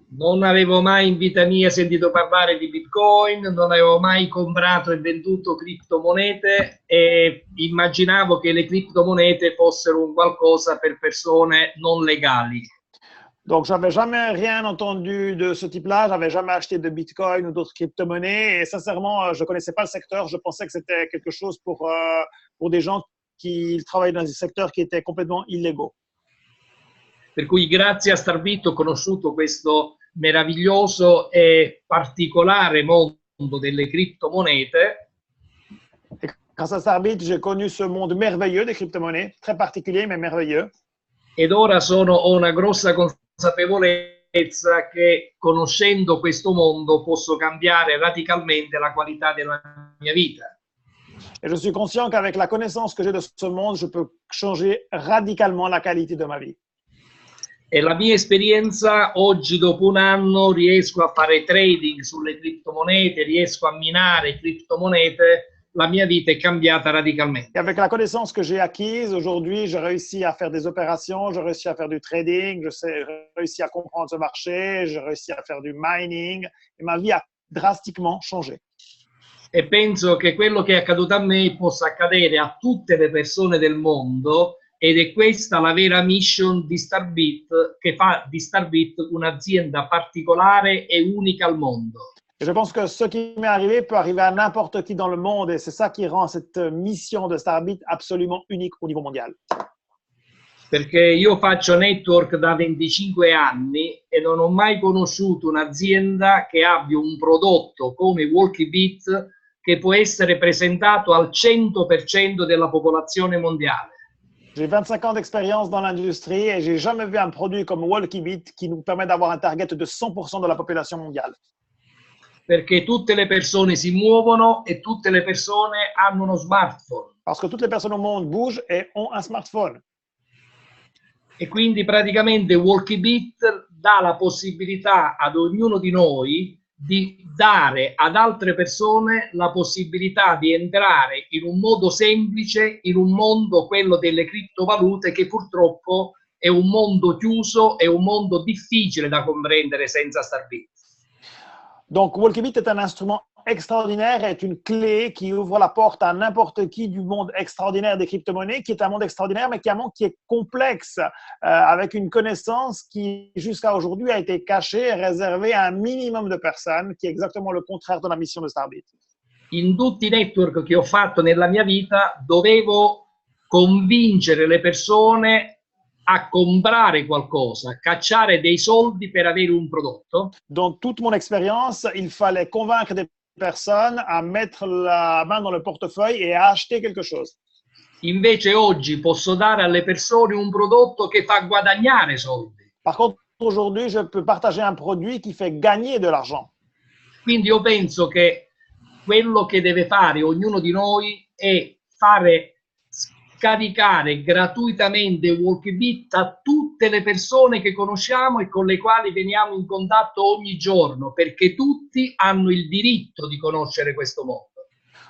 Non avevo mai in vita mia sentito parlare di Bitcoin, non avevo mai comprato e venduto criptomonete e immaginavo che le criptomonete fossero un qualcosa per persone non legali. Donc, j'avais jamais rien entendu de ce type-là. J'avais jamais acheté de Bitcoin ou d'autres crypto-monnaies. Et sincèrement, je connaissais pas le secteur. Je pensais que c'était quelque chose pour des gens qui travaillent dans des secteurs qui étaient complètement illégaux. Per cui grazie a Starbit ho conosciuto questo meraviglioso e particolare mondo delle criptomonete. Et grâce à Starbit, j'ai connu ce monde merveilleux des crypto-monnaies, très particulier mais merveilleux. Ed ora ho una grossa consapevolezza che conoscendo questo mondo posso cambiare radicalmente la qualità della mia vita. Et je suis conscient qu'avec la connaissance que j'ai de ce monde, je peux changer radicalement la qualité de ma vie. E la mia esperienza oggi, dopo un anno, riesco a fare trading sulle criptomonete, riesco a minare criptomonete, la mia vita è cambiata radicalmente. Et avec la connaissance que j'ai acquise, aujourd'hui, j'ai réussi à faire des opérations, j'ai réussi à faire du trading, j'ai réussi à comprendre ce marché, j'ai réussi à faire du mining et ma vie a drastiquement changé. E penso che quello che è accaduto a me possa accadere a tutte le persone del mondo ed è questa la vera mission di Starbit, che fa di Starbit un'azienda particolare e unica al mondo. Et je pense que ce qui m'est arrivé peut arriver à n'importe qui dans le monde et c'est ça qui rend cette mission de Starbit absolument unique au niveau mondial. Perché io faccio network da 25 anni e non ho mai conosciuto un'azienda che abbia un prodotto come WalkieBit che può essere presentato al 100% della popolazione mondiale. J'ai 25 ans d'expérience dans l'industrie et j'ai jamais vu un produit comme WalkieBit qui nous permet d'avoir un target de 100% de la population mondiale. perché tutte le persone si muovono e tutte le persone hanno uno smartphone. Parce que toutes les personnes au monde bougent et ont un smartphone. E quindi praticamente Walkybit dà la possibilità ad ognuno di noi di dare ad altre persone la possibilità di entrare in un modo semplice in un mondo, quello delle criptovalute, che purtroppo è un mondo chiuso, è un mondo difficile da comprendere senza Starbit. Donc, Walkybit est un instrument extraordinaire, est une clé qui ouvre la porte à n'importe qui du monde extraordinaire des crypto-monnaies, qui est un monde extraordinaire, mais qui est un monde qui est complexe, avec une connaissance qui, jusqu'à aujourd'hui, a été cachée et réservée à un minimum de personnes, qui est exactement le contraire de la mission de Starbit. In tutti i network che ho fatto nella mia vita dovevo convincere le persone a comprare qualcosa, a cacciare dei soldi per avere un prodotto. Dans toute mon expérience, il fallait convaincre des personnes à mettre la main dans le portefeuille et à acheter quelque chose. Invece oggi posso dare alle persone un prodotto che fa guadagnare soldi. Par contre, aujourd'hui, je peux partager un produit qui fait gagner de l'argent. Quindi io penso che quello che deve fare ognuno di noi è fare scaricare gratuitamente Walkybit a tutte le persone che conosciamo e con le quali veniamo in contatto ogni giorno, perché tutti hanno il diritto di conoscere questo mondo.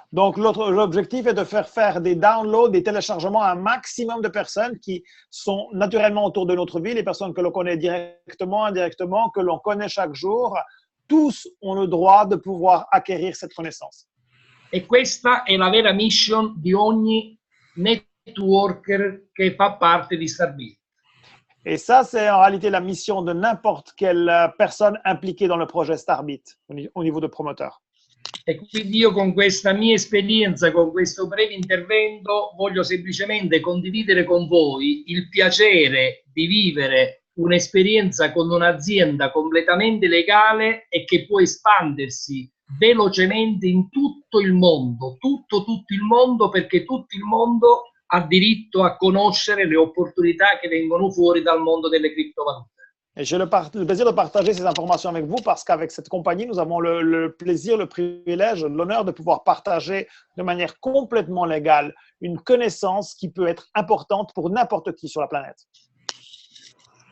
Donc, l'objectif est de faire des downloads, des téléchargements à un maximum de personnes qui sont naturellement autour de notre vie, les personnes que l'on connaît directement, indirectement, que l'on connaît chaque jour. Tous ont le droit de pouvoir acquérir cette connaissance. E questa è la vera mission di ogni networker che fa parte di Starbit. Et ça, c'est en réalité la mission de n'importe quelle personne impliquée dans le projet Starbit au niveau de promoteur. E quindi io con questa mia esperienza, con questo breve intervento, voglio semplicemente condividere con voi il piacere di vivere un'esperienza con un'azienda completamente legale e che può espandersi velocemente in tutto il mondo, tutto il mondo, perché tutto il mondo ha diritto a conoscere le opportunità che vengono fuori dal mondo delle criptovalute. Et j'ai le plaisir de partager ces informations avec vous parce qu'avec cette compagnie, nous avons le plaisir, le privilège, l'honneur de pouvoir partager de manière complètement légale une connaissance qui peut être importante pour n'importe qui sur la planète.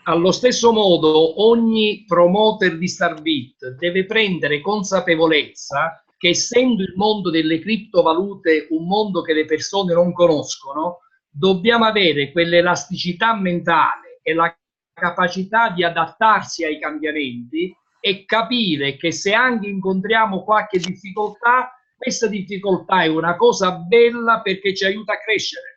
Allo stesso modo, ogni promoter di Starbit deve prendere consapevolezza che, essendo il mondo delle criptovalute un mondo che le persone non conoscono, dobbiamo avere quell'elasticità mentale e la capacità di adattarsi ai cambiamenti e capire che se anche incontriamo qualche difficoltà, questa difficoltà è una cosa bella perché ci aiuta a crescere.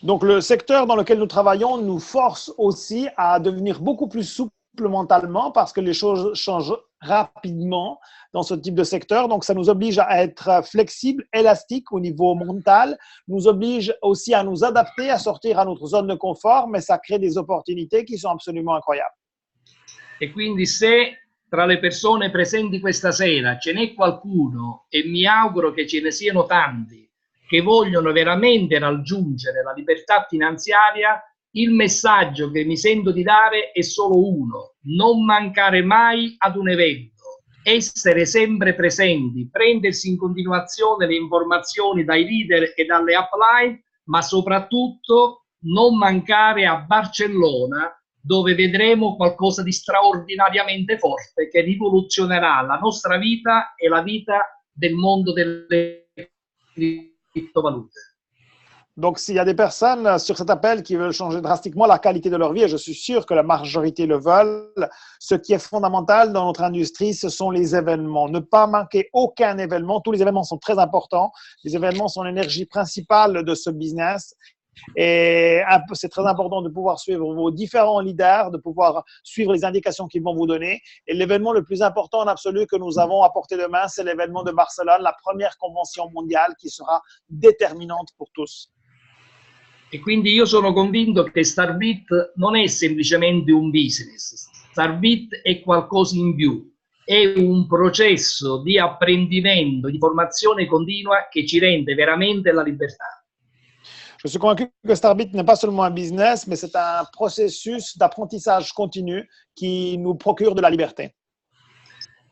Donc, le secteur dans lequel nous travaillons nous force aussi à devenir beaucoup plus souple mentalement parce que les choses changent rapidement dans ce type de secteur. Donc, ça nous oblige à être flexible, élastique au niveau mental, nous oblige aussi à nous adapter, à sortir à notre zone de confort, mais ça crée des opportunités qui sont absolument incroyables. E quindi se tra le persone presenti questa sera ce n'è qualcuno, e mi auguro che ce ne siano tanti, che vogliono veramente raggiungere la libertà finanziaria, il messaggio che mi sento di dare è solo uno: non mancare mai ad un evento, essere sempre presenti, prendersi in continuazione le informazioni dai leader e dalle upline, ma soprattutto non mancare a Barcellona, dove vedremo qualcosa di straordinariamente forte che rivoluzionerà la nostra vita e la vita del mondo delle criptovalute. Donc, s'il y a des personnes sur cet appel qui veulent changer drastiquement la qualité de leur vie, et je suis sûr que la majorité le veulent, ce qui est fondamental dans notre industrie, ce sont les événements. Ne pas manquer aucun événement. Tous les événements sont très importants. Les événements sont l'énergie principale de ce business. Et c'est très important de pouvoir suivre vos différents leaders, de pouvoir suivre les indications qu'ils vont vous donner. Et l'événement le plus important en absolu que nous avons à portée de main, c'est l'événement de Barcelone, la première convention mondiale qui sera déterminante pour tous. E quindi io sono convinto che Starbit non è semplicemente un business, Starbit è qualcosa in più, è un processo di apprendimento, di formazione continua che ci rende veramente la libertà. Je suis convaincu que Starbit n'est pas seulement un business, mais c'est un processus d'apprentissage continu qui nous procure de la liberté.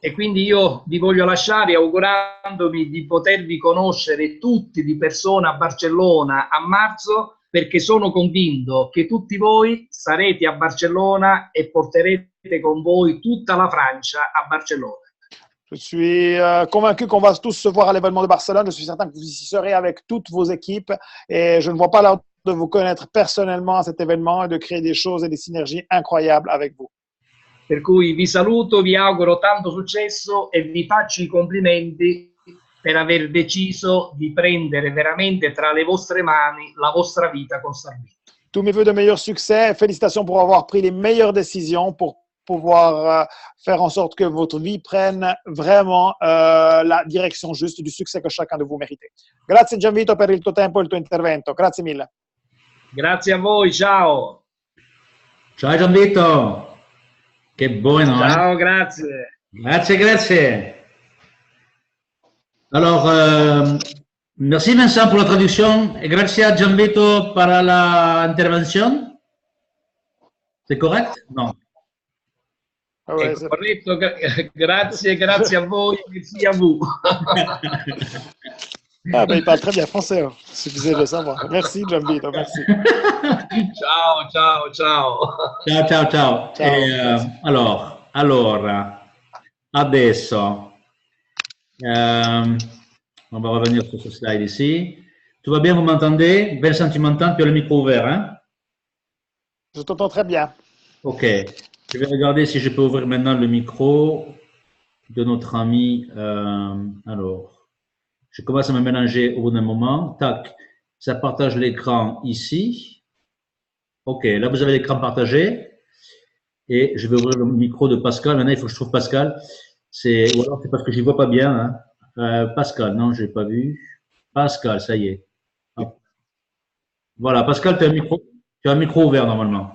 E quindi io vi voglio lasciare augurandomi di potervi conoscere tutti di persona a Barcellona a marzo, perché sono convinto che tutti voi sarete a Barcellona e porterete con voi tutta la Francia a Barcellona. Je suis convaincu qu'on va tous se voir à l'événement de Barcelone. Je suis certain que vous y serez avec toutes vos équipes et je ne vois pas l'heure de vous connaître personnellement à cet événement et de créer des choses et des synergies incroyables avec vous. Per cui vi saluto, vi auguro tanto successo e vi faccio i complimenti per aver deciso di prendere veramente tra le vostre mani la vostra vita con Starbit. Tous mes voeux de meilleur succès et félicitations pour avoir pris les meilleures décisions pour pouvoir faire en sorte que votre vie prenne vraiment la direction juste du succès que chacun de vous méritez. Grazie Gianvito per il tuo tempo e il tuo intervento. Grazie mille. Grazie a voi, ciao. Ciao Gianvito. Che buono, Ciao, grazie. Grazie, grazie. Alors, merci Vincent pour la traduction et gracias Gianvito para la intervention. C'est correct? Non. Ah ouais, È corretto, grazie a voi, merci à vous. Ah ben, il parle très bien français, hein. Il suffisait de le savoir. Merci Gianvito, merci. Ciao, ciao, ciao. Ciao, ciao, ciao. Ciao. Allora, adesso, on va revenir sur ce slide ici. Tout va bien, vous m'entendez? Vincent, tu m'entends? Tu as le micro ouvert, hein? Je t'entends très bien. Ok. Je vais regarder si je peux ouvrir maintenant le micro de notre ami. Alors, je commence à me mélanger au bout d'un moment. Tac, ça partage l'écran ici. Ok, là vous avez l'écran partagé. Et je vais ouvrir le micro de Pascal. Maintenant, il faut que je trouve Pascal. Ou alors c'est parce que je ne vois pas bien. Hein. Pascal, non, je n'ai pas vu. Pascal, ça y est. Hop. Voilà, Pascal, tu as un micro ouvert normalement.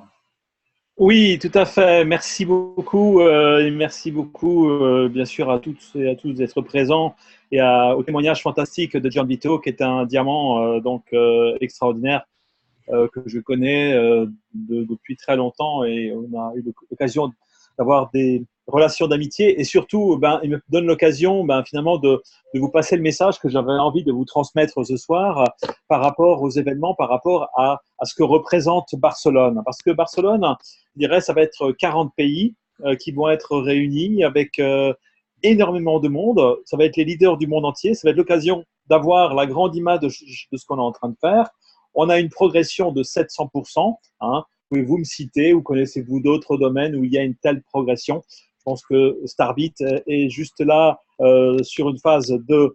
Oui, tout à fait. Merci beaucoup. Et merci beaucoup, bien sûr, à toutes et à tous d'être présents et au témoignage fantastique de Gianvito, qui est un diamant extraordinaire que je connais depuis très longtemps et on a eu l'occasion d'avoir des relations d'amitié et surtout, il me donne l'occasion finalement de vous passer le message que j'avais envie de vous transmettre ce soir par rapport aux événements, par rapport à ce que représente Barcelone. Parce que Barcelone, je dirais, ça va être 40 pays qui vont être réunis avec énormément de monde. Ça va être les leaders du monde entier. Ça va être l'occasion d'avoir la grande image de ce qu'on est en train de faire. On a une progression de 700%. Hein. Pouvez-vous me citer ou connaissez-vous d'autres domaines où il y a une telle progression? Je pense que Starbit est juste là sur une phase de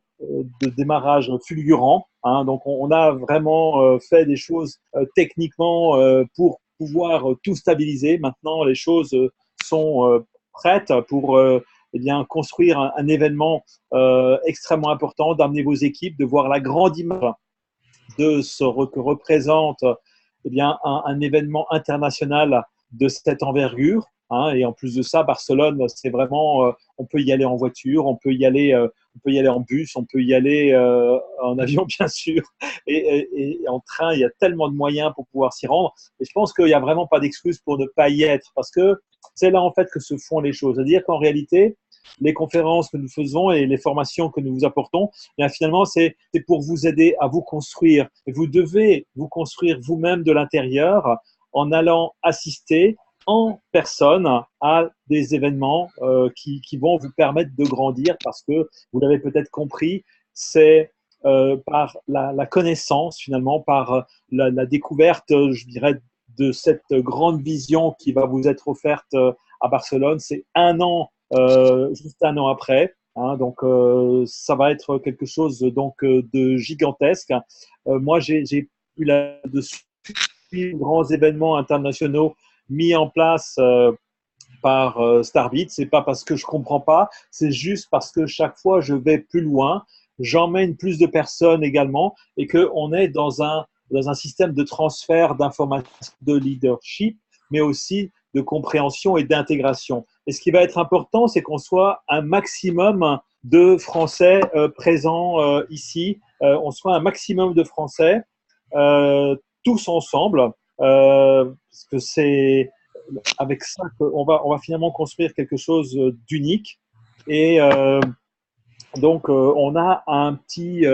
démarrage fulgurant. Hein. Donc, on a vraiment fait des choses techniquement pour pouvoir tout stabiliser. Maintenant, les choses sont prêtes pour construire un événement extrêmement important, d'amener vos équipes, de voir la grande image de ce que représente un événement international de cette envergure. Hein, et en plus de ça, Barcelone, c'est vraiment, on peut y aller en voiture, on peut y aller en bus, on peut y aller en avion, bien sûr, et en train. Il y a tellement de moyens pour pouvoir s'y rendre. Et je pense qu'il n'y a vraiment pas d'excuse pour ne pas y être, parce que c'est là en fait que se font les choses. C'est-à-dire qu'en réalité, les conférences que nous faisons et les formations que nous vous apportons, finalement, c'est pour vous aider à vous construire. Et vous devez vous construire vous-même de l'intérieur en allant assister en personne à des événements qui vont vous permettre de grandir, parce que vous l'avez peut-être compris, c'est par la connaissance, finalement, par la découverte, je dirais, de cette grande vision qui va vous être offerte à Barcelone. C'est juste un an après. Hein, donc, ça va être quelque chose de gigantesque. Moi, j'ai eu de suivre grands événements internationaux mis en place par Starbit. C'est pas parce que je comprends pas, c'est juste parce que chaque fois je vais plus loin, j'emmène plus de personnes également, et qu'on est dans un système de transfert d'informations, de leadership, mais aussi de compréhension et d'intégration. Et ce qui va être important, c'est qu'on soit un maximum de Français présents ici, on soit un maximum de Français tous ensemble, parce que c'est avec ça qu'on va finalement construire quelque chose d'unique. Et donc, on a un petit,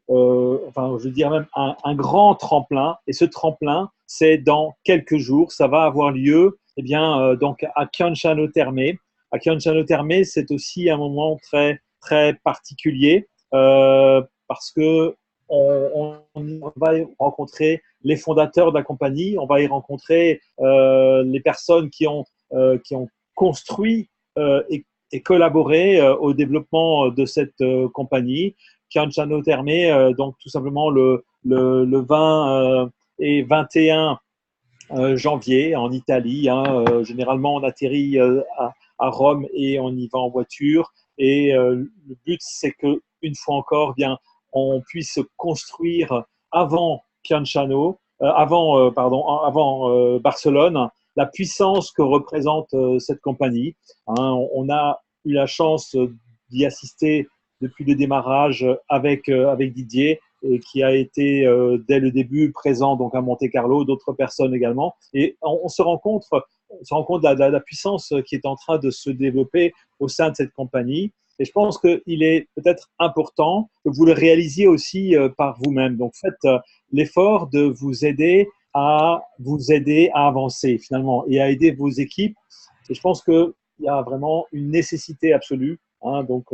enfin, je veux dire même un grand tremplin. Et ce tremplin, c'est dans quelques jours. Ça va avoir lieu, eh bien, donc à Khianshano Thermé. À Khianshano Thermé, c'est aussi un moment très, très particulier parce que on va y rencontrer les fondateurs de la compagnie, on va y rencontrer les personnes qui ont construit et collaboré au développement de cette compagnie. Khianshano Thermé, donc tout simplement le 20 et 21 janvier en Italie. Généralement, on atterrit à Rome et on y va en voiture. Et le but, c'est qu'une fois encore, bien, on puisse construire avant Khianshano, avant Barcelone, la puissance que représente cette compagnie. On a eu la chance d'y assister depuis le démarrage avec Didier, et qui a été dès le début présent donc à Monte-Carlo, d'autres personnes également. Et on se rend compte de la puissance qui est en train de se développer au sein de cette compagnie. Et je pense qu'il est peut-être important que vous le réalisiez aussi par vous-même. Donc, faites l'effort de vous aider à avancer finalement et à aider vos équipes. Et je pense qu'il y a vraiment une nécessité absolue, donc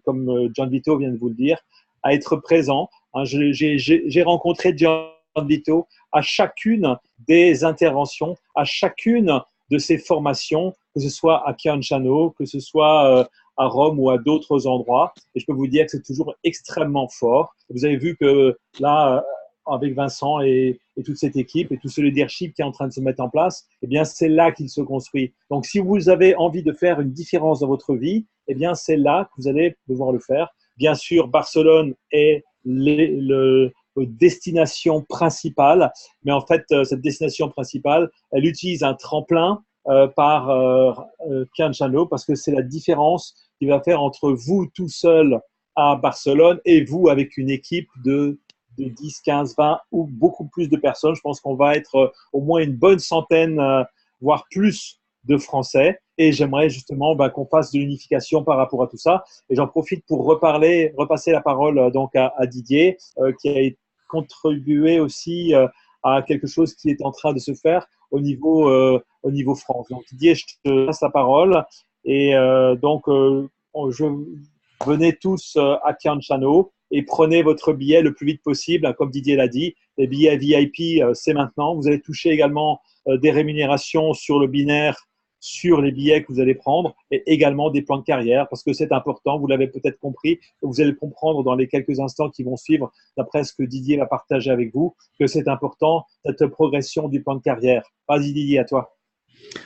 comme John Vito vient de vous le dire, à être présent. J'ai rencontré John Vito à chacune des interventions, à chacune de ces formations, que ce soit à Khianshano, que ce soit à Rome ou à d'autres endroits. Et je peux vous dire que c'est toujours extrêmement fort. Vous avez vu que là, avec Vincent et toute cette équipe et tout ce leadership qui est en train de se mettre en place, eh bien, c'est là qu'il se construit. Donc, si vous avez envie de faire une différence dans votre vie, eh bien, c'est là que vous allez devoir le faire. Bien sûr, Barcelone est le destination principale, mais en fait, cette destination principale, elle utilise un tremplin par Khianshano parce que c'est la différence qu'il va faire entre vous tout seul à Barcelone et vous avec une équipe de 10, 15, 20 ou beaucoup plus de personnes. Je pense qu'on va être au moins une bonne centaine, voire plus de Français. Et j'aimerais justement qu'on fasse de l'unification par rapport à tout ça. Et j'en profite pour repasser la parole donc à Didier, qui a contribué aussi à quelque chose qui est en train de se faire au niveau France. Donc Didier, je te passe la parole. Et venez tous à Khianshano et prenez votre billet le plus vite possible. Comme Didier l'a dit, les billets VIP, c'est maintenant. Vous allez toucher également des rémunérations sur le binaire, sur les billets que vous allez prendre, et également des plans de carrière, parce que c'est important, vous l'avez peut-être compris, et vous allez le comprendre dans les quelques instants qui vont suivre, d'après ce que Didier va partager avec vous, que c'est important, cette progression du plan de carrière. Vas-y Didier, à toi.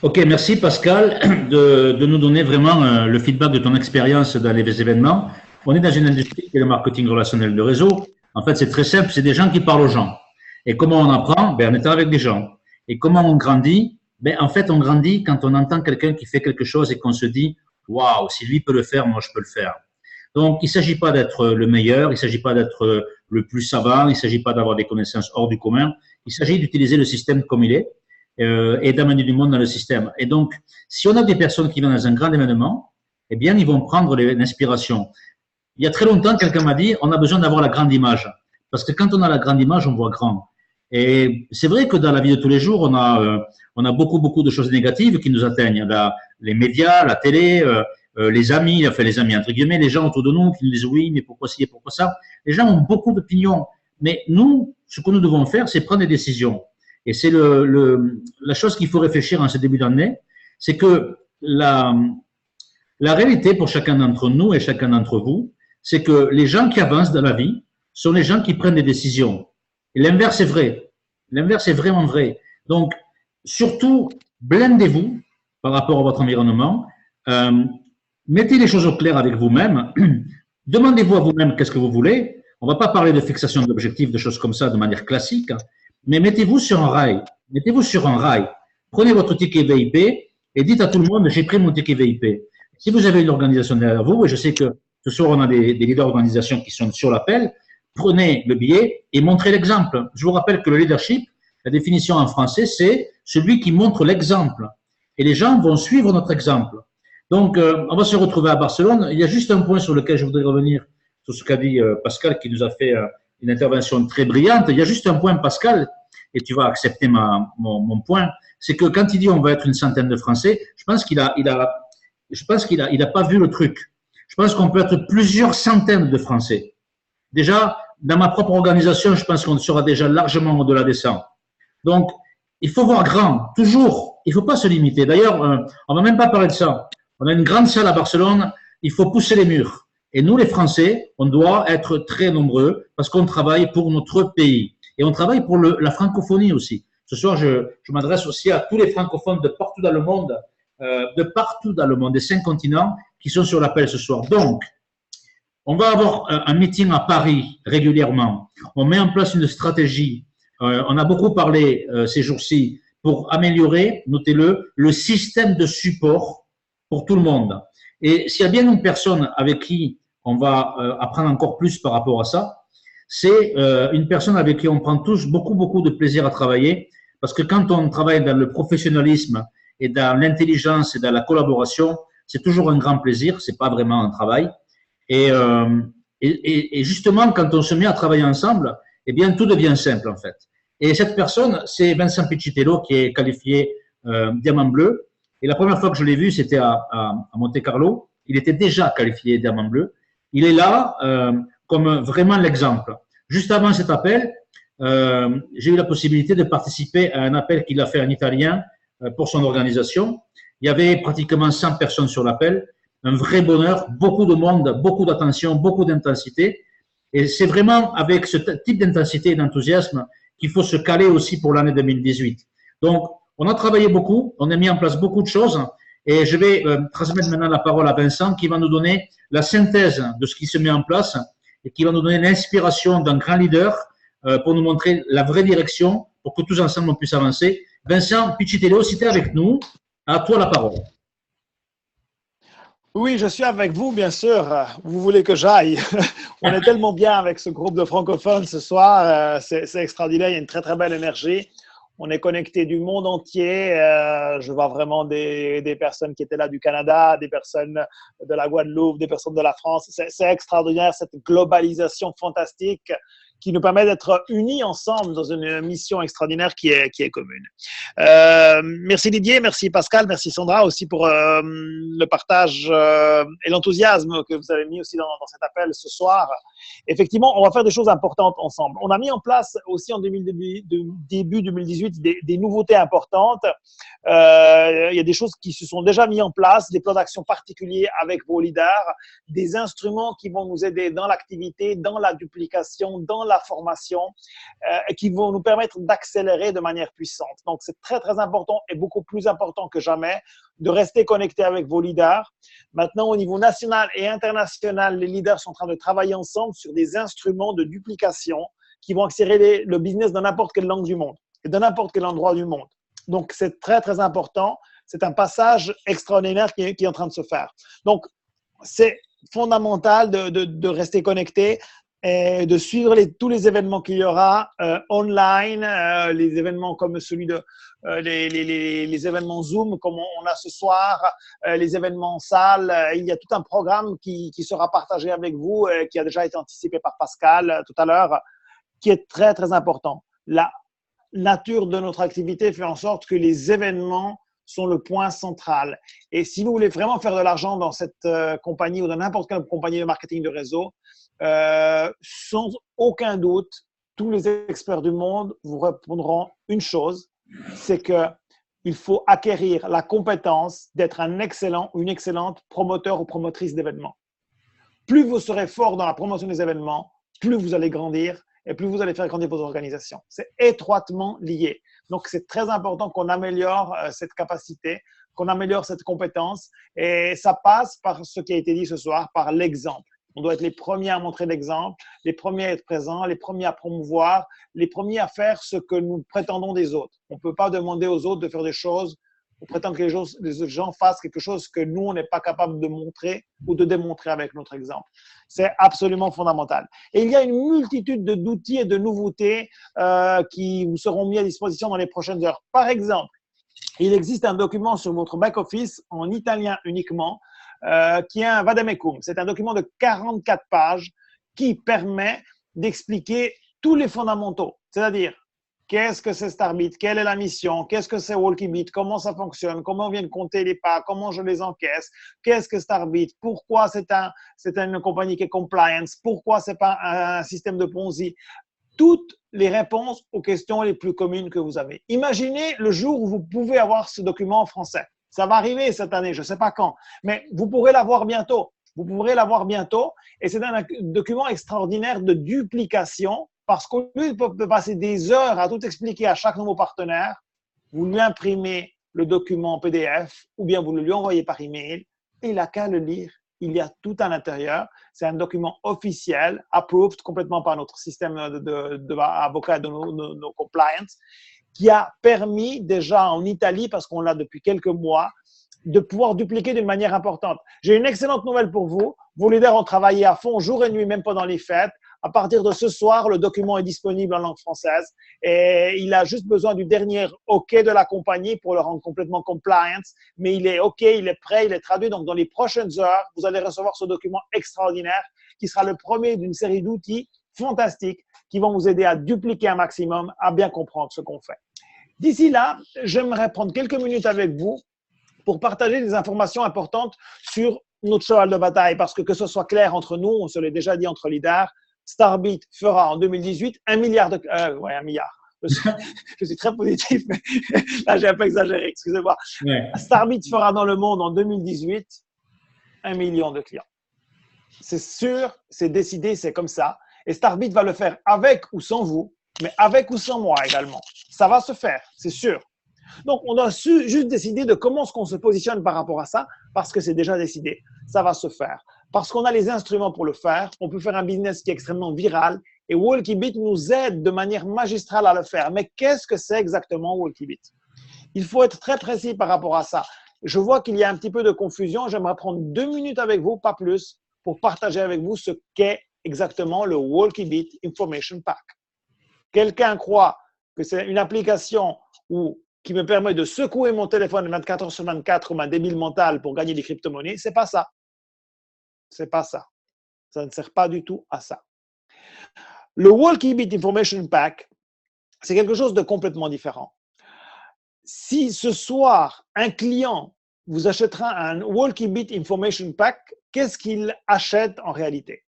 Ok, merci Pascal de nous donner vraiment le feedback de ton expérience dans les événements. On est dans une industrie qui est le marketing relationnel de réseau. En fait, c'est très simple, c'est des gens qui parlent aux gens. Et comment on apprend? En étant avec des gens. Et comment on grandit? En fait, on grandit quand on entend quelqu'un qui fait quelque chose et qu'on se dit « Waouh, si lui peut le faire, moi je peux le faire ». Donc, il ne s'agit pas d'être le meilleur, il ne s'agit pas d'être le plus savant, il ne s'agit pas d'avoir des connaissances hors du commun, il s'agit d'utiliser le système comme il est et d'amener du monde dans le système. Et donc, si on a des personnes qui viennent dans un grand événement, eh bien, ils vont prendre l'inspiration. Il y a très longtemps, quelqu'un m'a dit, on a besoin d'avoir la grande image. Parce que quand on a la grande image, on voit grand. Et c'est vrai que dans la vie de tous les jours, on a beaucoup de choses négatives qui nous atteignent. Les médias, la télé, les amis, enfin les amis entre guillemets, les gens autour de nous qui nous disent oui, mais pourquoi ci et pourquoi ça. Les gens ont beaucoup d'opinions. Mais nous, ce que nous devons faire, c'est prendre des décisions. Et c'est la chose qu'il faut réfléchir en ce début d'année, c'est que la réalité pour chacun d'entre nous et chacun d'entre vous, c'est que les gens qui avancent dans la vie sont les gens qui prennent des décisions. Et l'inverse est vrai. L'inverse est vraiment vrai. Donc, surtout, blindez-vous par rapport à votre environnement. Mettez les choses au clair avec vous-même. Demandez-vous à vous-même qu'est-ce que vous voulez. On ne va pas parler de fixation d'objectifs, de choses comme ça de manière classique, mais mettez-vous sur un rail. Mettez-vous sur un rail. Prenez votre ticket VIP et dites à tout le monde, j'ai pris mon ticket VIP. Si vous avez une organisation derrière vous, et je sais que ce soir, on a des leaders d'organisation qui sont sur l'appel, prenez le billet et montrez l'exemple. Je vous rappelle que le leadership, la définition en français, c'est celui qui montre l'exemple. Et les gens vont suivre notre exemple. Donc, on va se retrouver à Barcelone. Il y a juste un point sur lequel je voudrais revenir, sur ce qu'a dit Pascal, qui nous a fait une intervention très brillante. Il y a juste un point, Pascal, et tu vas accepter mon point, c'est que quand il dit on va être une centaine de Français, je pense qu'il a pas vu le truc. Je pense qu'on peut être plusieurs centaines de Français. Déjà, dans ma propre organisation, je pense qu'on sera déjà largement au-delà des 100. Donc, il faut voir grand, toujours. Il ne faut pas se limiter. D'ailleurs, on ne va même pas parler de ça. On a une grande salle à Barcelone, il faut pousser les murs. Et nous, les Français, on doit être très nombreux parce qu'on travaille pour notre pays. Et on travaille pour la francophonie aussi. Ce soir, je m'adresse aussi à tous les francophones de partout dans le monde, des 5 continents qui sont sur l'appel ce soir. Donc, on va avoir un meeting à Paris régulièrement. On met en place une stratégie. On a beaucoup parlé ces jours-ci pour améliorer, notez-le, le système de support pour tout le monde. Et s'il y a bien une personne avec qui on va apprendre encore plus par rapport à ça, c'est une personne avec qui on prend tous beaucoup de plaisir à travailler, parce que quand on travaille dans le professionnalisme et dans l'intelligence et dans la collaboration, c'est toujours un grand plaisir, c'est pas vraiment un travail. Et justement, quand on se met à travailler ensemble, eh bien, tout devient simple, en fait. Et cette personne, c'est Vincent Piccitello, qui est qualifié diamant bleu. Et la première fois que je l'ai vu, c'était à Monte-Carlo. Il était déjà qualifié diamant bleu. Il est là comme vraiment l'exemple. Juste avant cet appel, j'ai eu la possibilité de participer à un appel qu'il a fait en italien pour son organisation. Il y avait pratiquement 100 personnes sur l'appel. Un vrai bonheur, beaucoup de monde, beaucoup d'attention, beaucoup d'intensité. Et c'est vraiment avec ce type d'intensité et d'enthousiasme qu'il faut se caler aussi pour l'année 2018. Donc, on a travaillé beaucoup, on a mis en place beaucoup de choses et je vais transmettre maintenant la parole à Vincent qui va nous donner la synthèse de ce qui se met en place et qui va nous donner l'inspiration d'un grand leader pour nous montrer la vraie direction pour que tous ensemble on puisse avancer. Vincent Piccitello, si tu es avec nous, à toi la parole. Oui, je suis avec vous, bien sûr. Vous voulez que j'aille. On est tellement bien avec ce groupe de francophones ce soir. C'est extraordinaire. Il y a une très, très belle énergie. On est connecté du monde entier. Je vois vraiment des personnes qui étaient là du Canada, des personnes de la Guadeloupe, des personnes de la France. C'est extraordinaire, cette globalisation fantastique qui nous permet d'être unis ensemble dans une mission extraordinaire qui est commune. Merci Didier, merci Pascal, merci Sandra aussi pour le partage et l'enthousiasme que vous avez mis aussi dans cet appel ce soir. Effectivement, on va faire des choses importantes ensemble. On a mis en place aussi en début 2018 des nouveautés importantes. Il y a des choses qui se sont déjà mises en place, des plans d'action particuliers avec vos leaders, des instruments qui vont nous aider dans l'activité, dans la duplication, dans la formation, qui vont nous permettre d'accélérer de manière puissante. Donc, c'est très, très important et beaucoup plus important que jamais de rester connecté avec vos leaders. Maintenant, au niveau national et international, les leaders sont en train de travailler ensemble sur des instruments de duplication qui vont accélérer le business dans n'importe quelle langue du monde et dans n'importe quel endroit du monde. Donc, c'est très, très important. C'est un passage extraordinaire qui est en train de se faire. Donc, c'est fondamental de rester connecté et de suivre tous les événements qu'il y aura online, les événements comme celui de les événements Zoom comme on a ce soir, les événements en salle. Il y a tout un programme qui sera partagé avec vous, qui a déjà été anticipé par Pascal tout à l'heure, qui est très, très important. La nature de notre activité fait en sorte que les événements sont le point central. Et si vous voulez vraiment faire de l'argent dans cette compagnie ou dans n'importe quelle compagnie de marketing de réseau, sans aucun doute, tous les experts du monde vous répondront une chose, c'est qu'il faut acquérir la compétence d'être un excellent ou une excellente promoteur ou promotrice d'événements. Plus vous serez fort dans la promotion des événements, plus vous allez grandir et plus vous allez faire grandir vos organisations. C'est étroitement lié. Donc, c'est très important qu'on améliore cette capacité, qu'on améliore cette compétence. Et ça passe par ce qui a été dit ce soir, par l'exemple. On doit être les premiers à montrer l'exemple, les premiers à être présents, les premiers à promouvoir, les premiers à faire ce que nous prétendons des autres. On ne peut pas demander aux autres de faire des choses ou prétendre que les gens fassent quelque chose que nous, on n'est pas capable de montrer ou de démontrer avec notre exemple. C'est absolument fondamental. Et il y a une multitude d'outils et de nouveautés qui vous seront mis à disposition dans les prochaines heures. Par exemple, il existe un document sur votre back-office en italien uniquement qui est un vademecum. C'est un document de 44 pages qui permet d'expliquer tous les fondamentaux, c'est-à-dire qu'est-ce que c'est Starbit, quelle est la mission, qu'est-ce que c'est WalkieBit, comment ça fonctionne, comment on vient de compter les pas, comment je les encaisse, qu'est-ce que Starbit, pourquoi c'est une compagnie qui est compliance, pourquoi c'est pas un système de Ponzi. Toutes les réponses aux questions les plus communes que vous avez. Imaginez le jour où vous pouvez avoir ce document en français. Ça va arriver cette année, je ne sais pas quand, mais vous pourrez l'avoir bientôt. Vous pourrez l'avoir bientôt et c'est un document extraordinaire de duplication parce qu'au lieu de passer des heures à tout expliquer à chaque nouveau partenaire, vous lui imprimez le document en PDF ou bien vous le lui envoyez par email et il n'a qu'à le lire. Il y a tout à l'intérieur. C'est un document officiel, approved complètement par notre système d'avocats de nos compliance, qui a permis déjà en Italie, parce qu'on l'a depuis quelques mois, de pouvoir dupliquer d'une manière importante. J'ai une excellente nouvelle pour vous. Vos leaders ont travaillé à fond, jour et nuit, même pendant les fêtes. À partir de ce soir, le document est disponible en langue française et il a juste besoin du dernier OK de la compagnie pour le rendre complètement compliance. Mais il est OK, il est prêt, il est traduit. Donc, dans les prochaines heures, vous allez recevoir ce document extraordinaire qui sera le premier d'une série d'outils fantastiques qui vont vous aider à dupliquer un maximum, à bien comprendre ce qu'on fait. D'ici là, j'aimerais prendre quelques minutes avec vous pour partager des informations importantes sur notre cheval de bataille parce que ce soit clair entre nous, on se l'est déjà dit entre leaders, Starbit fera en 2018 1 milliard de… un milliard. Je suis très positif, mais là, j'ai un peu exagéré, excusez-moi. Ouais. Starbit fera dans le monde en 2018 1 million de clients. C'est sûr, c'est décidé, c'est comme ça. Et Starbit va le faire avec ou sans vous, mais avec ou sans moi également. Ça va se faire, c'est sûr. Donc, on doit juste décider de comment est-ce qu'on se positionne par rapport à ça, parce que c'est déjà décidé. Ça va se faire. Parce qu'on a les instruments pour le faire. On peut faire un business qui est extrêmement viral. Et WalkieBit nous aide de manière magistrale à le faire. Mais qu'est-ce que c'est exactement WalkieBit? Il faut être très précis par rapport à ça. Je vois qu'il y a un petit peu de confusion. J'aimerais prendre 2 minutes avec vous, pas plus, pour partager avec vous ce qu'est exactement le WalkieBit Information Pack. Quelqu'un croit que c'est une application qui me permet de secouer mon téléphone 24 heures sur 24 comme un débile mental pour gagner des crypto-monnaies. C'est pas ça. C'est pas ça. Ça ne sert pas du tout à ça. Le WalkieBit Information Pack, c'est quelque chose de complètement différent. Si ce soir, un client vous achètera un WalkieBit Information Pack, qu'est-ce qu'il achète en réalité?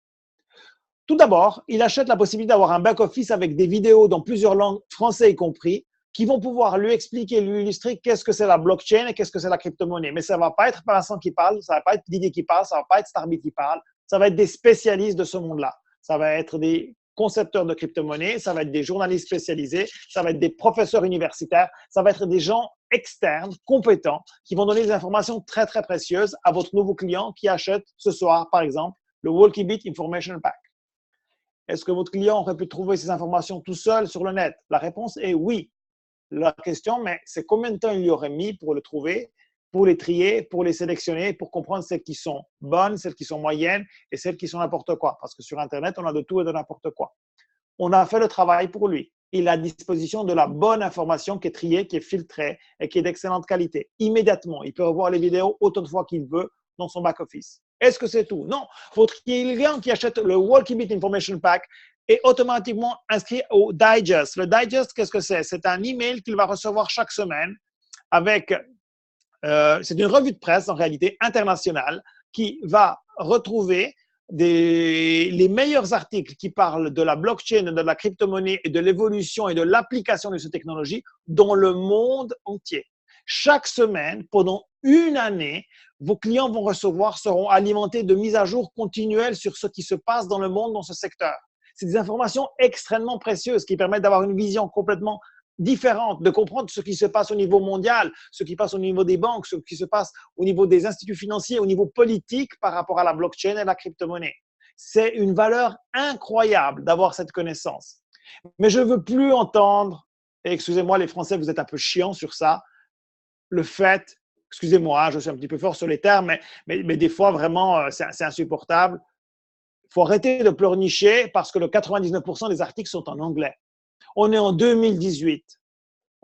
Tout d'abord, il achète la possibilité d'avoir un back-office avec des vidéos dans plusieurs langues, français y compris, qui vont pouvoir lui expliquer, lui illustrer qu'est-ce que c'est la blockchain et qu'est-ce que c'est la crypto-monnaie. Mais ça ne va pas être Vincent qui parle, ça ne va pas être Didier qui parle, ça ne va pas être Starbit qui parle, ça va être des spécialistes de ce monde-là. Ça va être des concepteurs de crypto-monnaie, ça va être des journalistes spécialisés, ça va être des professeurs universitaires, ça va être des gens externes, compétents, qui vont donner des informations très, très précieuses à votre nouveau client qui achète ce soir, par exemple, le WalkieBit Information Pack. Est-ce que votre client aurait pu trouver ces informations tout seul sur le net? La réponse est oui. La question, mais c'est combien de temps il y aurait mis pour le trouver, pour les trier, pour les sélectionner, pour comprendre celles qui sont bonnes, celles qui sont moyennes et celles qui sont n'importe quoi. Parce que sur Internet, on a de tout et de n'importe quoi. On a fait le travail pour lui. Il a à disposition de la bonne information qui est triée, qui est filtrée et qui est d'excellente qualité. Immédiatement, il peut revoir les vidéos autant de fois qu'il veut dans son back-office. Est-ce que c'est tout? Non. Votre client qui achète le WalkieBit Information Pack est automatiquement inscrit au Digest. Le Digest, qu'est-ce que c'est? C'est un email qu'il va recevoir chaque semaine avec, c'est une revue de presse en réalité internationale qui va retrouver les meilleurs articles qui parlent de la blockchain, de la crypto-monnaie et de l'évolution et de l'application de ces technologies dans le monde entier. Chaque semaine, pendant une année, vos clients seront alimentés de mises à jour continuelles sur ce qui se passe dans le monde dans ce secteur. C'est des informations extrêmement précieuses qui permettent d'avoir une vision complètement différente, de comprendre ce qui se passe au niveau mondial, ce qui se passe au niveau des banques, ce qui se passe au niveau des instituts financiers, au niveau politique par rapport à la blockchain et la crypto-monnaie. C'est une valeur incroyable d'avoir cette connaissance. Mais je ne veux plus entendre, et excusez-moi les Français, vous êtes un peu chiants sur ça, le fait, excusez-moi, je suis un petit peu fort sur les termes, mais des fois vraiment c'est insupportable. Il faut arrêter de pleurnicher parce que le 99% des articles sont en anglais. On est en 2018.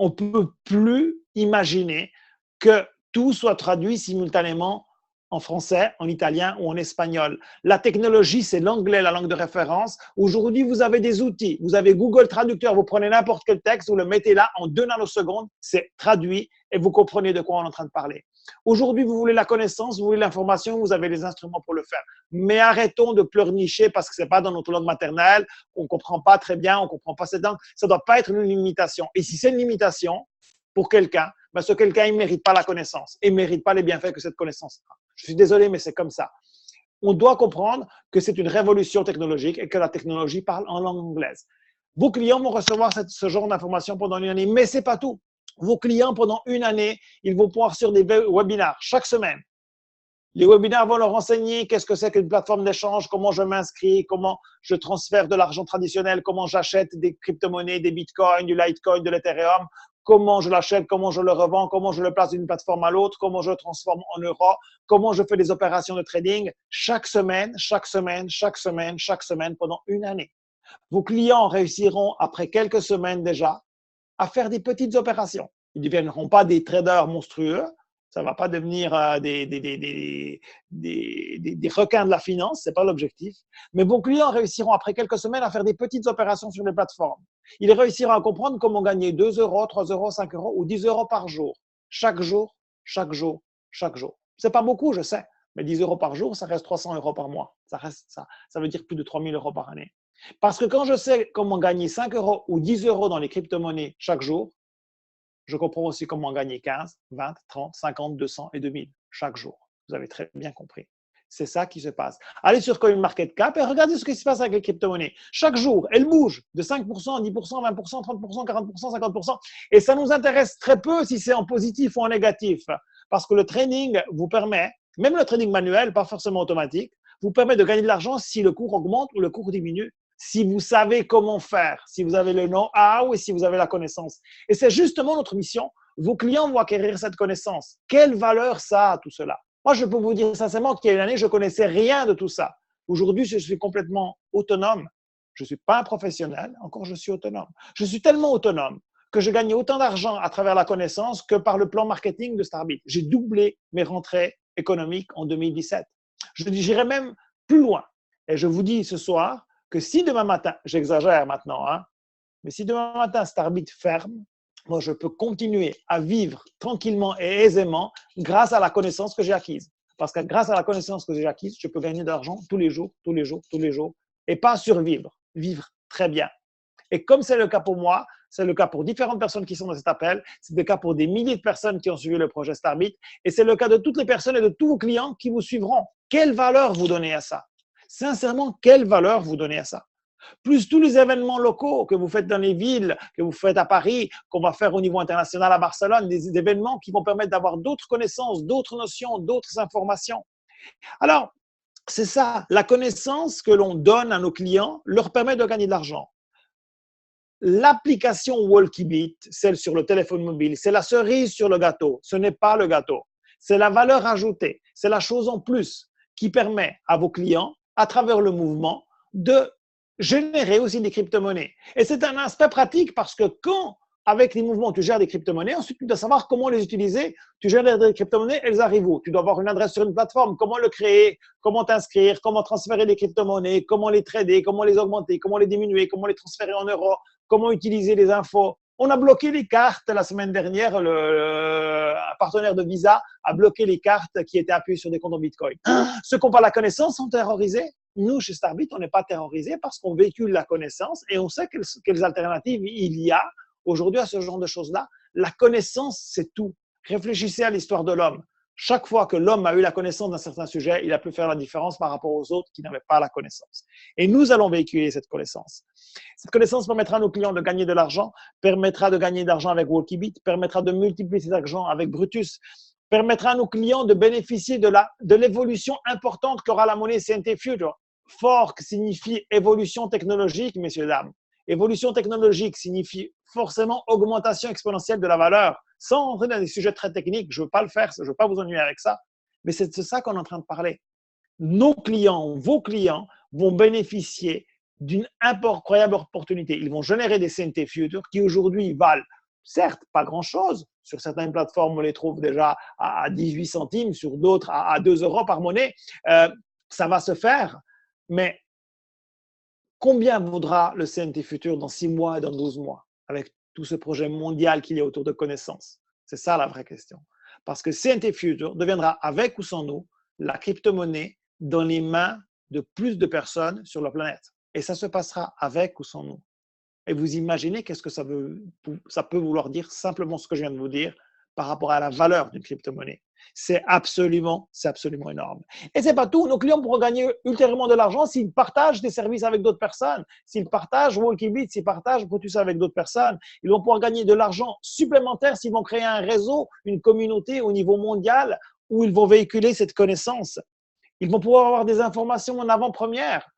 On ne peut plus imaginer que tout soit traduit simultanément en français, en italien ou en espagnol. La technologie, c'est l'anglais, la langue de référence. Aujourd'hui, vous avez des outils. Vous avez Google Traducteur. Vous prenez n'importe quel texte, vous le mettez là en 2 nanosecondes, c'est traduit et vous comprenez de quoi on est en train de parler. Aujourd'hui, vous voulez la connaissance, vous voulez l'information, vous avez les instruments pour le faire. Mais arrêtons de pleurnicher parce que ce n'est pas dans notre langue maternelle, on ne comprend pas très bien, on ne comprend pas cette langue. Ça ne doit pas être une limitation. Et si c'est une limitation pour quelqu'un, ben ce quelqu'un, il ne mérite pas la connaissance et ne mérite pas les bienfaits que cette connaissance a. Je suis désolé, mais c'est comme ça. On doit comprendre que c'est une révolution technologique et que la technologie parle en langue anglaise. Vos clients vont recevoir ce genre d'informations pendant une année, mais ce n'est pas tout. Vos clients, pendant une année, ils vont pouvoir sur des webinaires chaque semaine. Les webinaires vont leur enseigner qu'est-ce que c'est qu'une plateforme d'échange, comment je m'inscris, comment je transfère de l'argent traditionnel, comment j'achète des crypto-monnaies, des bitcoins, du litecoin, de l'ethereum, comment je l'achète, comment je le revends, comment je le place d'une plateforme à l'autre, comment je le transforme en euros, comment je fais des opérations de trading chaque semaine, pendant une année. Vos clients réussiront, après quelques semaines déjà, à faire des petites opérations. Ils ne deviendront pas des traders monstrueux. Ça ne va pas devenir des requins de la finance, ce n'est pas l'objectif. Mais vos clients réussiront après quelques semaines à faire des petites opérations sur les plateformes. Ils réussiront à comprendre comment gagner 2 euros, 3 euros, 5 euros ou 10 euros par jour. Chaque jour. Ce n'est pas beaucoup, je sais. Mais 10 euros par jour, ça reste 300 euros par mois. Ça veut dire plus de 3 000 euros par année. Parce que quand je sais comment gagner 5 euros ou 10 euros dans les crypto-monnaies chaque jour, je comprends aussi comment gagner 15, 20, 30, 50, 200 et 2000 chaque jour. Vous avez très bien compris. C'est ça qui se passe. Allez sur CoinMarketCap et regardez ce qui se passe avec les crypto-monnaies. Chaque jour, elles bougent de 5%, 10%, 20%, 30%, 40%, 50%. Et ça nous intéresse très peu si c'est en positif ou en négatif. Parce que le trading vous permet, même le trading manuel, pas forcément automatique, vous permet de gagner de l'argent si le cours augmente ou le cours diminue. Si vous savez comment faire, si vous avez le know-how et si vous avez la connaissance. Et c'est justement notre mission. Vos clients vont acquérir cette connaissance. Quelle valeur ça a, tout cela? Moi, je peux vous dire sincèrement qu'il y a une année, je ne connaissais rien de tout ça. Aujourd'hui, je suis complètement autonome. Je ne suis pas un professionnel, encore je suis autonome. Je suis tellement autonome que je gagne autant d'argent à travers la connaissance que par le plan marketing de Starbit. J'ai doublé mes rentrées économiques en 2017. Je dirais même plus loin. Et je vous dis ce soir, que si demain matin, j'exagère maintenant, mais si demain matin Starbit ferme, moi je peux continuer à vivre tranquillement et aisément grâce à la connaissance que j'ai acquise. Parce que grâce à la connaissance que j'ai acquise, je peux gagner de l'argent tous les jours, et pas survivre, vivre très bien. Et comme c'est le cas pour moi, c'est le cas pour différentes personnes qui sont dans cet appel, c'est le cas pour des milliers de personnes qui ont suivi le projet Starbit, et c'est le cas de toutes les personnes et de tous vos clients qui vous suivront. Quelle valeur vous donnez à ça? Sincèrement, quelle valeur vous donnez à ça? Plus tous les événements locaux que vous faites dans les villes, que vous faites à Paris, qu'on va faire au niveau international à Barcelone, des événements qui vont permettre d'avoir d'autres connaissances, d'autres notions, d'autres informations. Alors, c'est ça, la connaissance que l'on donne à nos clients leur permet de gagner de l'argent. L'application Walkybit, celle sur le téléphone mobile, c'est la cerise sur le gâteau. Ce n'est pas le gâteau. C'est la valeur ajoutée. C'est la chose en plus qui permet à vos clients, à travers le mouvement, de générer aussi des crypto-monnaies. Et c'est un aspect pratique parce que quand, avec les mouvements, tu gères des crypto-monnaies, ensuite tu dois savoir comment les utiliser. Tu gères des crypto-monnaies, elles arrivent où? Tu dois avoir une adresse sur une plateforme, comment le créer, comment t'inscrire, comment transférer les crypto-monnaies, comment les trader, comment les augmenter, comment les diminuer, comment les transférer en euros, comment utiliser les infos. On a bloqué les cartes la semaine dernière. Un partenaire de Visa a bloqué les cartes qui étaient appuyées sur des comptes en Bitcoin. Ceux qui n'ont pas la connaissance sont terrorisés. Nous, chez Starbit, on n'est pas terrorisés parce qu'on véhicule la connaissance et on sait quelles alternatives il y a aujourd'hui à ce genre de choses-là. La connaissance, c'est tout. Réfléchissez à l'histoire de l'homme. Chaque fois que l'homme a eu la connaissance d'un certain sujet, il a pu faire la différence par rapport aux autres qui n'avaient pas la connaissance. Et nous allons véhiculer cette connaissance. Cette connaissance permettra à nos clients de gagner de l'argent, permettra de gagner de l'argent avec Walkybit, permettra de multiplier cet argent avec Brutus, permettra à nos clients de bénéficier de l'évolution importante qu'aura la monnaie CNT Future. Fork signifie évolution technologique, messieurs, dames. Évolution technologique signifie forcément augmentation exponentielle de la valeur. Sans entrer dans des sujets très techniques, je ne veux pas le faire, je ne veux pas vous ennuyer avec ça, mais c'est de ça qu'on est en train de parler. Nos clients, vos clients vont bénéficier d'une incroyable opportunité. Ils vont générer des CNT Futures qui aujourd'hui valent certes, pas grand-chose. Sur certaines plateformes, on les trouve déjà à 18 centimes, sur d'autres à 2 euros par monnaie. Ça va se faire, mais combien vaudra le CNT Futur dans 6 mois et dans 12 mois avec tout ce projet mondial qu'il y a autour de connaissances? C'est ça la vraie question. Parce que CNT Future deviendra, avec ou sans nous, la crypto-monnaie dans les mains de plus de personnes sur la planète. Et ça se passera avec ou sans nous. Et vous imaginez qu'est-ce que ça peut vouloir dire simplement ce que je viens de vous dire par rapport à la valeur d'une crypto-monnaie. C'est absolument énorme. Et c'est pas tout. Nos clients pourront gagner ultérieurement de l'argent s'ils partagent des services avec d'autres personnes, s'ils partagent Walkybit, s'ils partagent Protus avec d'autres personnes. Ils vont pouvoir gagner de l'argent supplémentaire s'ils vont créer un réseau, une communauté au niveau mondial où ils vont véhiculer cette connaissance. Ils vont pouvoir avoir des informations en avant-première.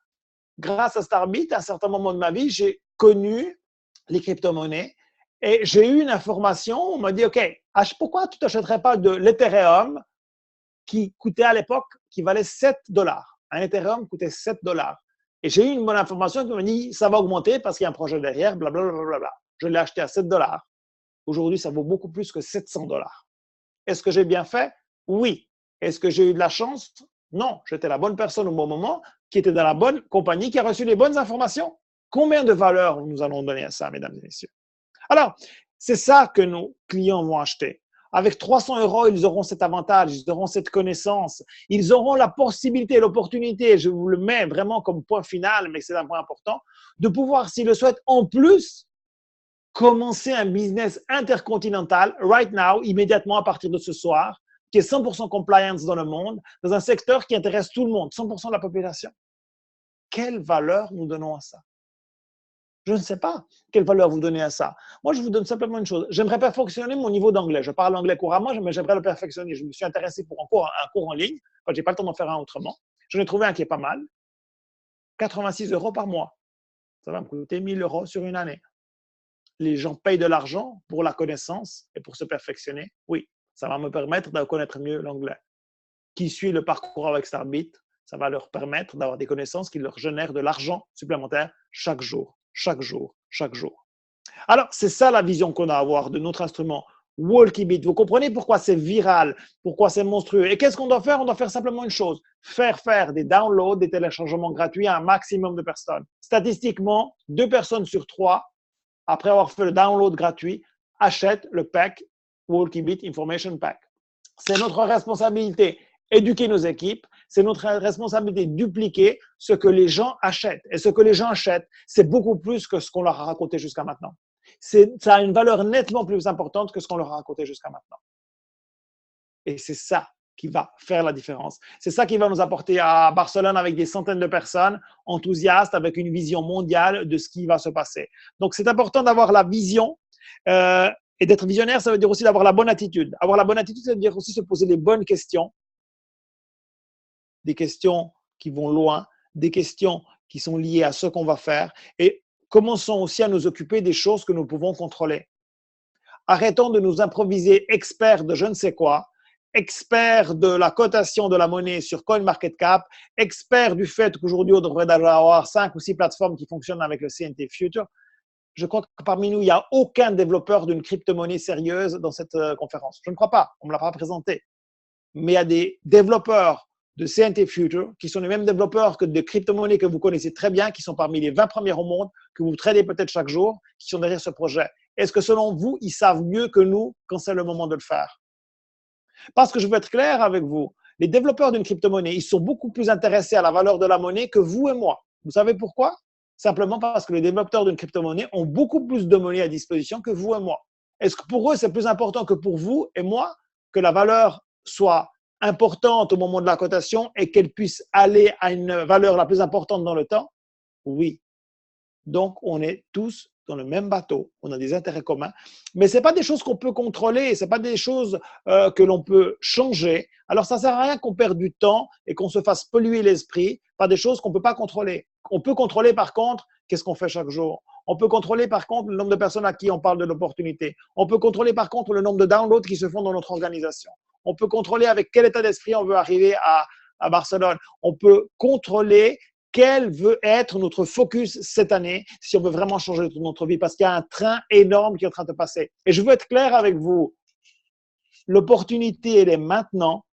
Grâce à Starbit, à un certain moment de ma vie, j'ai connu les crypto-monnaies et j'ai eu une information. On m'a dit, OK, pourquoi tu t'achèterais pas de l'Ethereum qui coûtait à l'époque, qui valait 7 dollars. Un Ethereum coûtait 7 dollars. Et j'ai eu une bonne information qui m'a dit, ça va augmenter parce qu'il y a un projet derrière, blablabla. Je l'ai acheté à 7 dollars. Aujourd'hui, ça vaut beaucoup plus que 700 dollars. Est-ce que j'ai bien fait? Oui. Est-ce que j'ai eu de la chance? Non. J'étais la bonne personne au bon moment, qui était dans la bonne compagnie, qui a reçu les bonnes informations. Combien de valeur nous allons donner à ça, mesdames et messieurs? Alors, c'est ça que nos clients vont acheter. Avec 300 euros, ils auront cet avantage, ils auront cette connaissance, ils auront la possibilité, l'opportunité, je vous le mets vraiment comme point final, mais c'est un point important, de pouvoir, s'ils le souhaitent, en plus, commencer un business intercontinental, right now, immédiatement à partir de ce soir, qui est 100% compliance dans le monde, dans un secteur qui intéresse tout le monde, 100% de la population. Quelle valeur nous donnons à ça? Je ne sais pas quelle valeur vous donnez à ça. Moi, je vous donne simplement une chose. J'aimerais perfectionner mon niveau d'anglais. Je parle anglais couramment, mais j'aimerais le perfectionner. Je me suis intéressé pour un cours en ligne. Je n'ai pas le temps d'en faire un autrement. J'en ai trouvé un qui est pas mal. 86 euros par mois. Ça va me coûter 1000 euros sur une année. Les gens payent de l'argent pour la connaissance et pour se perfectionner. Oui, ça va me permettre de connaître mieux l'anglais. Qui suit le parcours avec Starbit, ça va leur permettre d'avoir des connaissances qui leur génèrent de l'argent supplémentaire chaque jour. Chaque jour, chaque jour. Alors, c'est ça la vision qu'on a à avoir de notre instrument Walkybit. Vous comprenez pourquoi c'est viral, pourquoi c'est monstrueux. Et qu'est-ce qu'on doit faire? On doit faire simplement une chose, faire des downloads, des téléchargements gratuits à un maximum de personnes. Statistiquement, 2 personnes sur 3, après avoir fait le download gratuit, achètent le pack Walkybit Information Pack. C'est notre responsabilité. Éduquer nos équipes, c'est notre responsabilité de dupliquer ce que les gens achètent. Et ce que les gens achètent, c'est beaucoup plus que ce qu'on leur a raconté jusqu'à maintenant. Ça a une valeur nettement plus importante que ce qu'on leur a raconté jusqu'à maintenant. Et c'est ça qui va faire la différence. C'est ça qui va nous apporter à Barcelone avec des centaines de personnes enthousiastes, avec une vision mondiale de ce qui va se passer. Donc, c'est important d'avoir la vision. Et d'être visionnaire, ça veut dire aussi d'avoir la bonne attitude. Avoir la bonne attitude, ça veut dire aussi se poser les bonnes questions. Des questions qui vont loin, des questions qui sont liées à ce qu'on va faire et commençons aussi à nous occuper des choses que nous pouvons contrôler. Arrêtons de nous improviser experts de je ne sais quoi, experts de la cotation de la monnaie sur CoinMarketCap, experts du fait qu'aujourd'hui on devrait avoir 5 ou 6 plateformes qui fonctionnent avec le CNT Future. Je crois que parmi nous, il n'y a aucun développeur d'une crypto-monnaie sérieuse dans cette conférence. Je ne crois pas, on ne me l'a pas présenté. Mais il y a des développeurs de CNT Future, qui sont les mêmes développeurs que de crypto-monnaies que vous connaissez très bien, qui sont parmi les 20 premiers au monde, que vous tradez peut-être chaque jour, qui sont derrière ce projet. Est-ce que selon vous, ils savent mieux que nous quand c'est le moment de le faire? Parce que je veux être clair avec vous, les développeurs d'une crypto-monnaie, ils sont beaucoup plus intéressés à la valeur de la monnaie que vous et moi. Vous savez pourquoi? Simplement parce que les développeurs d'une crypto-monnaie ont beaucoup plus de monnaie à disposition que vous et moi. Est-ce que pour eux, c'est plus important que pour vous et moi que la valeur soit importante au moment de la cotation et qu'elle puisse aller à une valeur la plus importante dans le temps? Oui. Donc, on est tous dans le même bateau, on a des intérêts communs, mais ce n'est pas des choses qu'on peut contrôler, ce n'est pas des choses que l'on peut changer. Alors, ça ne sert à rien qu'on perde du temps et qu'on se fasse polluer l'esprit par des choses qu'on ne peut pas contrôler. On peut contrôler par contre qu'est-ce qu'on fait chaque jour. On peut contrôler par contre le nombre de personnes à qui on parle de l'opportunité. On peut contrôler par contre le nombre de downloads qui se font dans notre organisation. On peut contrôler avec quel état d'esprit on veut arriver à Barcelone. On peut contrôler quel veut être notre focus cette année si on veut vraiment changer notre vie, parce qu'il y a un train énorme qui est en train de passer. Et je veux être clair avec vous, l'opportunité, elle est maintenant,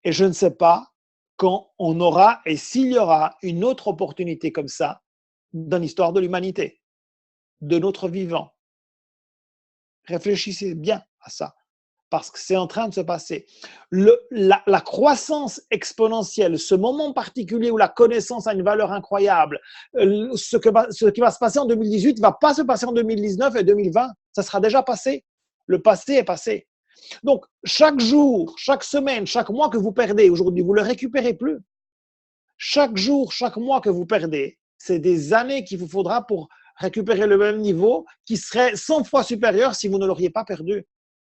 et je ne sais pas quand on aura et s'il y aura une autre opportunité comme ça dans l'histoire de l'humanité, de notre vivant. Réfléchissez bien à ça, parce que c'est en train de se passer. La croissance exponentielle, ce moment particulier où la connaissance a une valeur incroyable, ce qui va se passer en 2018 ne va pas se passer en 2019 et 2020. Ça sera déjà passé. Le passé est passé. Donc, chaque jour, chaque semaine, chaque mois que vous perdez aujourd'hui, vous ne le récupérez plus. Chaque jour, chaque mois que vous perdez, c'est des années qu'il vous faudra pour récupérer le même niveau qui serait 100 fois supérieur si vous ne l'auriez pas perdu.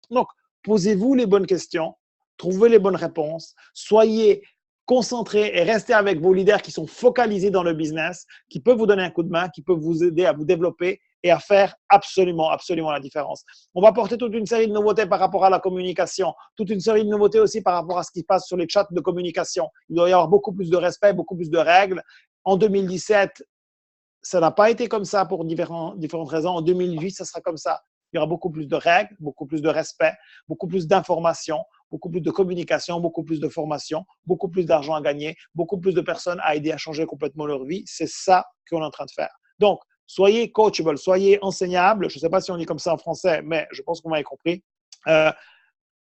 Donc, posez-vous les bonnes questions, trouvez les bonnes réponses, soyez concentrés et restez avec vos leaders qui sont focalisés dans le business, qui peuvent vous donner un coup de main, qui peuvent vous aider à vous développer et à faire absolument, absolument la différence. On va porter toute une série de nouveautés par rapport à la communication, toute une série de nouveautés aussi par rapport à ce qui se passe sur les chats de communication. Il doit y avoir beaucoup plus de respect, beaucoup plus de règles. En 2017, ça n'a pas été comme ça pour différentes raisons. En 2008, ça sera comme ça. Il y aura beaucoup plus de règles, beaucoup plus de respect, beaucoup plus d'informations, beaucoup plus de communication, beaucoup plus de formation, beaucoup plus d'argent à gagner, beaucoup plus de personnes à aider à changer complètement leur vie. C'est ça qu'on est en train de faire. Donc, soyez coachable, soyez enseignable. Je ne sais pas si on dit comme ça en français, mais je pense qu'on m'avait compris.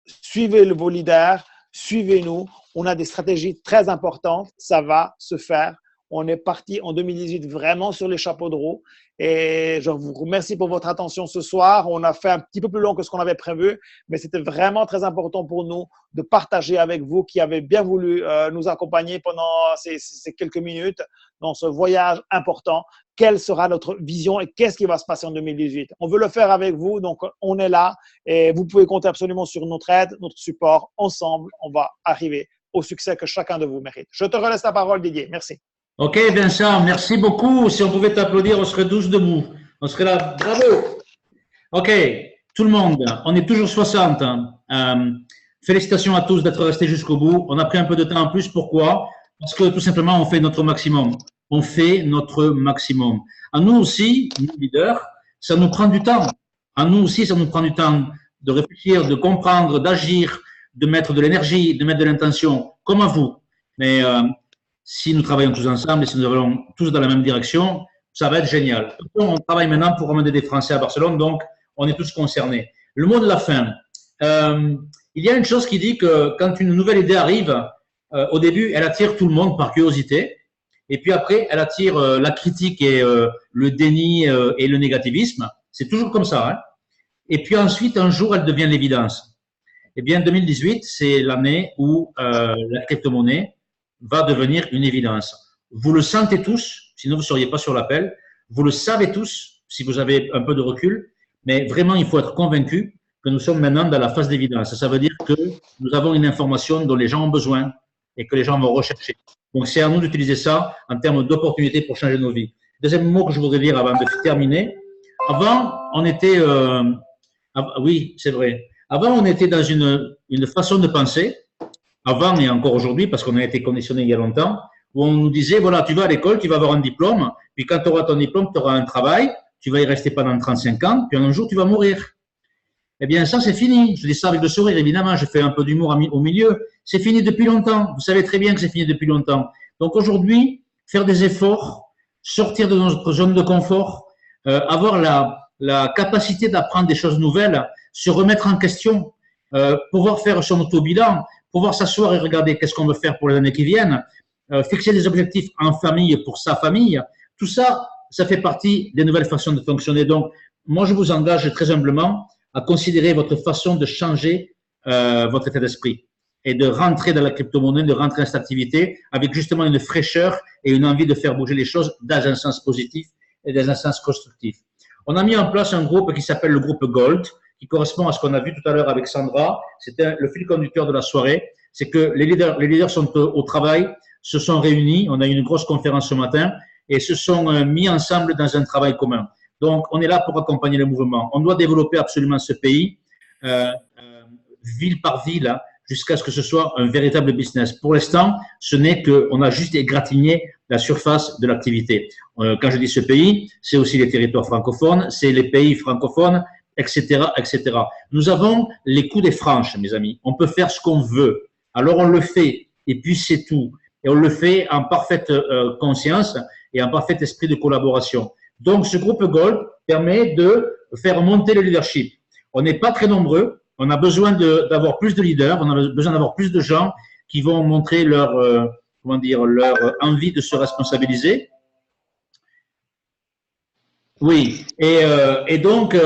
Suivez vos leaders, suivez-nous. On a des stratégies très importantes. Ça va se faire. On est parti en 2018 vraiment sur les chapeaux de roue. Et je vous remercie pour votre attention ce soir. On a fait un petit peu plus long que ce qu'on avait prévu, mais c'était vraiment très important pour nous de partager avec vous qui avez bien voulu nous accompagner pendant ces quelques minutes dans ce voyage important. Quelle sera notre vision et qu'est-ce qui va se passer en 2018? On veut le faire avec vous, donc on est là et vous pouvez compter absolument sur notre aide, notre support. Ensemble, on va arriver au succès que chacun de vous mérite. Je te relaisse la parole, Didier. Merci. Ok, Vincent, merci beaucoup. Si on pouvait t'applaudir, on serait 12 debout. On serait là. Bravo. Ok, tout le monde, on est toujours 60. Félicitations à tous d'être restés jusqu'au bout. On a pris un peu de temps en plus. Pourquoi? Parce que tout simplement, on fait notre maximum. On fait notre maximum. À nous aussi, nous leaders, ça nous prend du temps. À nous aussi, ça nous prend du temps de réfléchir, de comprendre, d'agir, de mettre de l'énergie, de mettre de l'intention, comme à vous. Mais si nous travaillons tous ensemble et si nous allons tous dans la même direction, ça va être génial. On travaille maintenant pour emmener des Français à Barcelone, donc on est tous concernés. Le mot de la fin. Il y a une chose qui dit que quand une nouvelle idée arrive, au début, elle attire tout le monde par curiosité. Et puis après, elle attire la critique et le déni et le négativisme. C'est toujours comme ça. Hein. Et puis ensuite, un jour, elle devient l'évidence. Eh bien, 2018, c'est l'année où la crypto-monnaie va devenir une évidence. Vous le sentez tous, sinon vous ne seriez pas sur l'appel. Vous le savez tous, si vous avez un peu de recul. Mais vraiment, il faut être convaincu que nous sommes maintenant dans la phase d'évidence. Ça veut dire que nous avons une information dont les gens ont besoin et que les gens vont rechercher. Donc, c'est à nous d'utiliser ça en termes d'opportunités pour changer nos vies. Deuxième mot que je voudrais dire avant de terminer. Avant, on était… oui, c'est vrai. Avant, on était dans une façon de penser, avant et encore aujourd'hui, parce qu'on a été conditionné il y a longtemps, où on nous disait, voilà, tu vas à l'école, tu vas avoir un diplôme, puis quand tu auras ton diplôme, tu auras un travail, tu vas y rester pendant 35 ans, puis un jour, tu vas mourir. Eh bien, ça, c'est fini. Je dis ça avec le sourire, évidemment. Je fais un peu d'humour au milieu. C'est fini depuis longtemps. Vous savez très bien que c'est fini depuis longtemps. Donc, aujourd'hui, faire des efforts, sortir de notre zone de confort, avoir la capacité d'apprendre des choses nouvelles, se remettre en question, pouvoir faire son auto-bilan, pouvoir s'asseoir et regarder qu'est-ce qu'on veut faire pour les années qui viennent, fixer des objectifs en famille pour sa famille. Tout ça, ça fait partie des nouvelles façons de fonctionner. Donc, moi, je vous engage très humblement à considérer votre façon de changer votre état d'esprit et de rentrer dans la crypto-monnaie, de rentrer dans cette activité avec justement une fraîcheur et une envie de faire bouger les choses dans un sens positif et dans un sens constructif. On a mis en place un groupe qui s'appelle le groupe Gold, qui correspond à ce qu'on a vu tout à l'heure avec Sandra. C'était le fil conducteur de la soirée. C'est que les leaders sont au travail, se sont réunis. On a eu une grosse conférence ce matin et se sont mis ensemble dans un travail commun. Donc, on est là pour accompagner le mouvement. On doit développer absolument ce pays, ville par ville, hein, jusqu'à ce que ce soit un véritable business. Pour l'instant, ce n'est qu'on a juste égratigné la surface de l'activité. Quand je dis ce pays, c'est aussi les territoires francophones, c'est les pays francophones, etc., etc. Nous avons les coups des franches, mes amis. On peut faire ce qu'on veut. Alors, on le fait, et puis c'est tout. Et on le fait en parfaite conscience et en parfait esprit de collaboration. Donc, ce groupe Gold permet de faire monter le leadership. On n'est pas très nombreux. On a besoin d'avoir plus de leaders. On a besoin d'avoir plus de gens qui vont montrer leur, comment dire, leur envie de se responsabiliser. Oui. Et donc,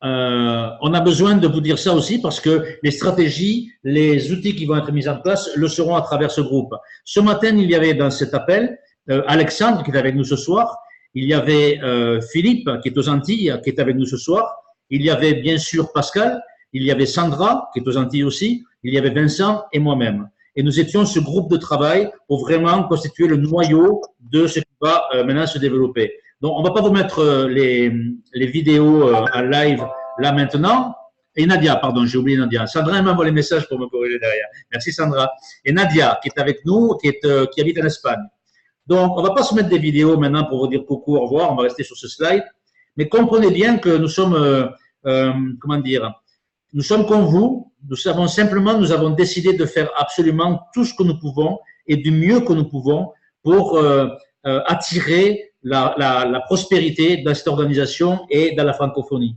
on a besoin de vous dire ça aussi parce que les stratégies, les outils qui vont être mis en place le seront à travers ce groupe. Ce matin, il y avait dans cet appel Alexandre qui est avec nous ce soir. Il y avait Philippe qui est aux Antilles, qui est avec nous ce soir. Il y avait bien sûr Pascal. Il y avait Sandra qui est aux Antilles aussi. Il y avait Vincent et moi-même. Et nous étions ce groupe de travail pour vraiment constituer le noyau de ce qui va maintenant se développer. Donc, on ne va pas vous mettre les vidéos en live là maintenant. Et Nadia, pardon, j'ai oublié Nadia. Sandra m'envoie les messages pour me corriger derrière. Merci Sandra. Et Nadia, qui est avec nous, qui habite en Espagne. Donc, on ne va pas se mettre des vidéos maintenant pour vous dire coucou, au revoir. On va rester sur ce slide. Mais comprenez bien que nous sommes, comment dire, nous sommes comme vous. Nous savons simplement, nous avons décidé de faire absolument tout ce que nous pouvons et du mieux que nous pouvons pour attirer la prospérité dans cette organisation et dans la francophonie.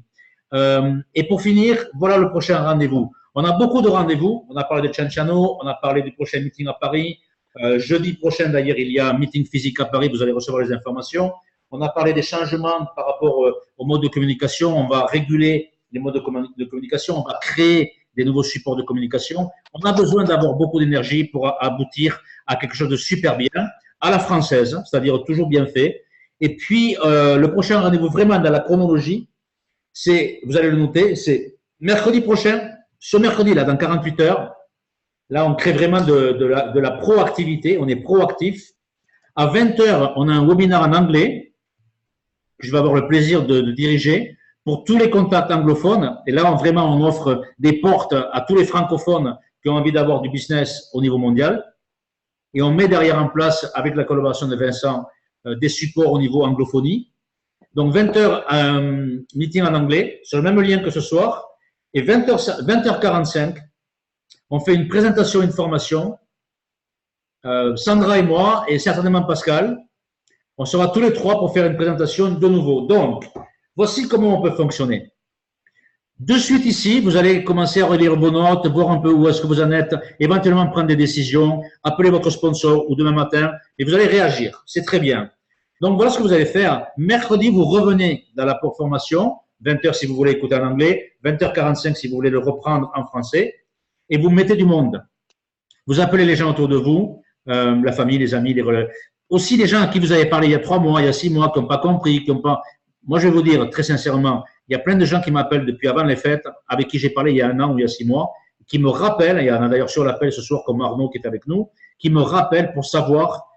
Et pour finir, voilà le prochain rendez-vous. On a beaucoup de rendez-vous. On a parlé de Cianciano, on a parlé du prochain meeting à Paris. Jeudi prochain, d'ailleurs, il y a un meeting physique à Paris. Vous allez recevoir les informations. On a parlé des changements par rapport au mode de communication. On va réguler les modes de communication. On va créer des nouveaux supports de communication. On a besoin d'avoir beaucoup d'énergie pour aboutir à quelque chose de super bien, à la française, c'est-à-dire toujours bien fait. Et puis, le prochain rendez-vous vraiment dans la chronologie, c'est, vous allez le noter, c'est mercredi prochain, ce mercredi-là, dans 48 heures. Là, on crée vraiment de la proactivité, on est proactif. À 20 heures, on a un webinaire en anglais que je vais avoir le plaisir de diriger pour tous les contacts anglophones. Et là, on offre des portes à tous les francophones qui ont envie d'avoir du business au niveau mondial. Et on met derrière en place, avec la collaboration de Vincent, des supports au niveau anglophonie. Donc, 20h, un meeting en anglais, sur le même lien que ce soir. Et 20h45, on fait une présentation, une formation. Sandra et moi, et certainement Pascal, on sera tous les trois pour faire une présentation de nouveau. Donc, voici comment on peut fonctionner. De suite ici, vous allez commencer à relire vos notes, voir un peu où est-ce que vous en êtes, éventuellement prendre des décisions, appeler votre sponsor ou demain matin, et vous allez réagir. C'est très bien. Donc, voilà ce que vous allez faire. Mercredi, vous revenez dans la formation, 20h si vous voulez écouter en anglais, 20h45 si vous voulez le reprendre en français, et vous mettez du monde. Vous appelez les gens autour de vous, la famille, les amis, aussi les gens à qui vous avez parlé il y a 3 mois, il y a 6 mois, qui n'ont pas compris, qui n'ont pas… Moi, je vais vous dire très sincèrement, il y a plein de gens qui m'appellent depuis avant les fêtes, avec qui j'ai parlé il y a 1 an ou il y a 6 mois, qui me rappellent, il y en a d'ailleurs sur l'appel ce soir comme Arnaud qui est avec nous, qui me rappellent pour savoir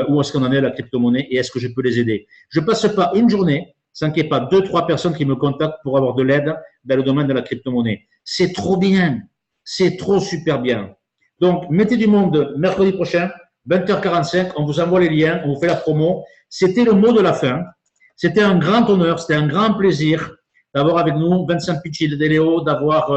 où est-ce qu'on en est la crypto-monnaie et est-ce que je peux les aider. Je ne passe pas une journée sans qu'il n'y ait pas 2-3 personnes qui me contactent pour avoir de l'aide dans le domaine de la crypto-monnaie. C'est trop bien, c'est trop super bien. Donc, mettez du monde mercredi prochain, 20h45, on vous envoie les liens, on vous fait la promo. C'était le mot de la fin. C'était un grand honneur, c'était un grand plaisir d'avoir avec nous Vincent Piccidello, d'avoir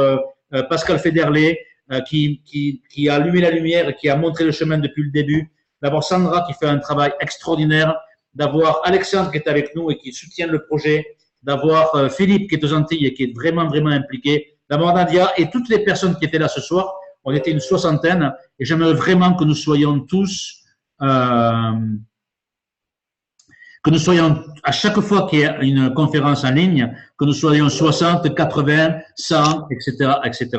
Pascal Federley qui a allumé la lumière et qui a montré le chemin depuis le début, d'avoir Sandra qui fait un travail extraordinaire, d'avoir Alexandre qui est avec nous et qui soutient le projet, d'avoir Philippe qui est aux Antilles et qui est vraiment, vraiment impliqué, d'avoir Nadia et toutes les personnes qui étaient là ce soir. On était une 60aine et j'aimerais vraiment que nous soyons tous, que nous soyons, à chaque fois qu'il y a une conférence en ligne, que nous soyons 60, 80, 100, etc., etc.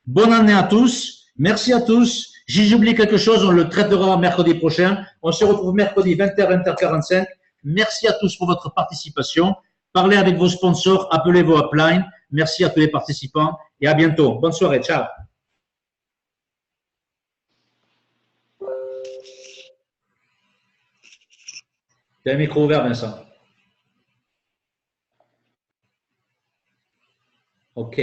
Bonne année à tous. Merci à tous. Si j'oublie quelque chose, on le traitera mercredi prochain. On se retrouve mercredi 20h, 20h45. Merci à tous pour votre participation. Parlez avec vos sponsors, appelez vos uplines. Merci à tous les participants et à bientôt. Bonne soirée. Ciao. Tu as un micro ouvert, Vincent. OK.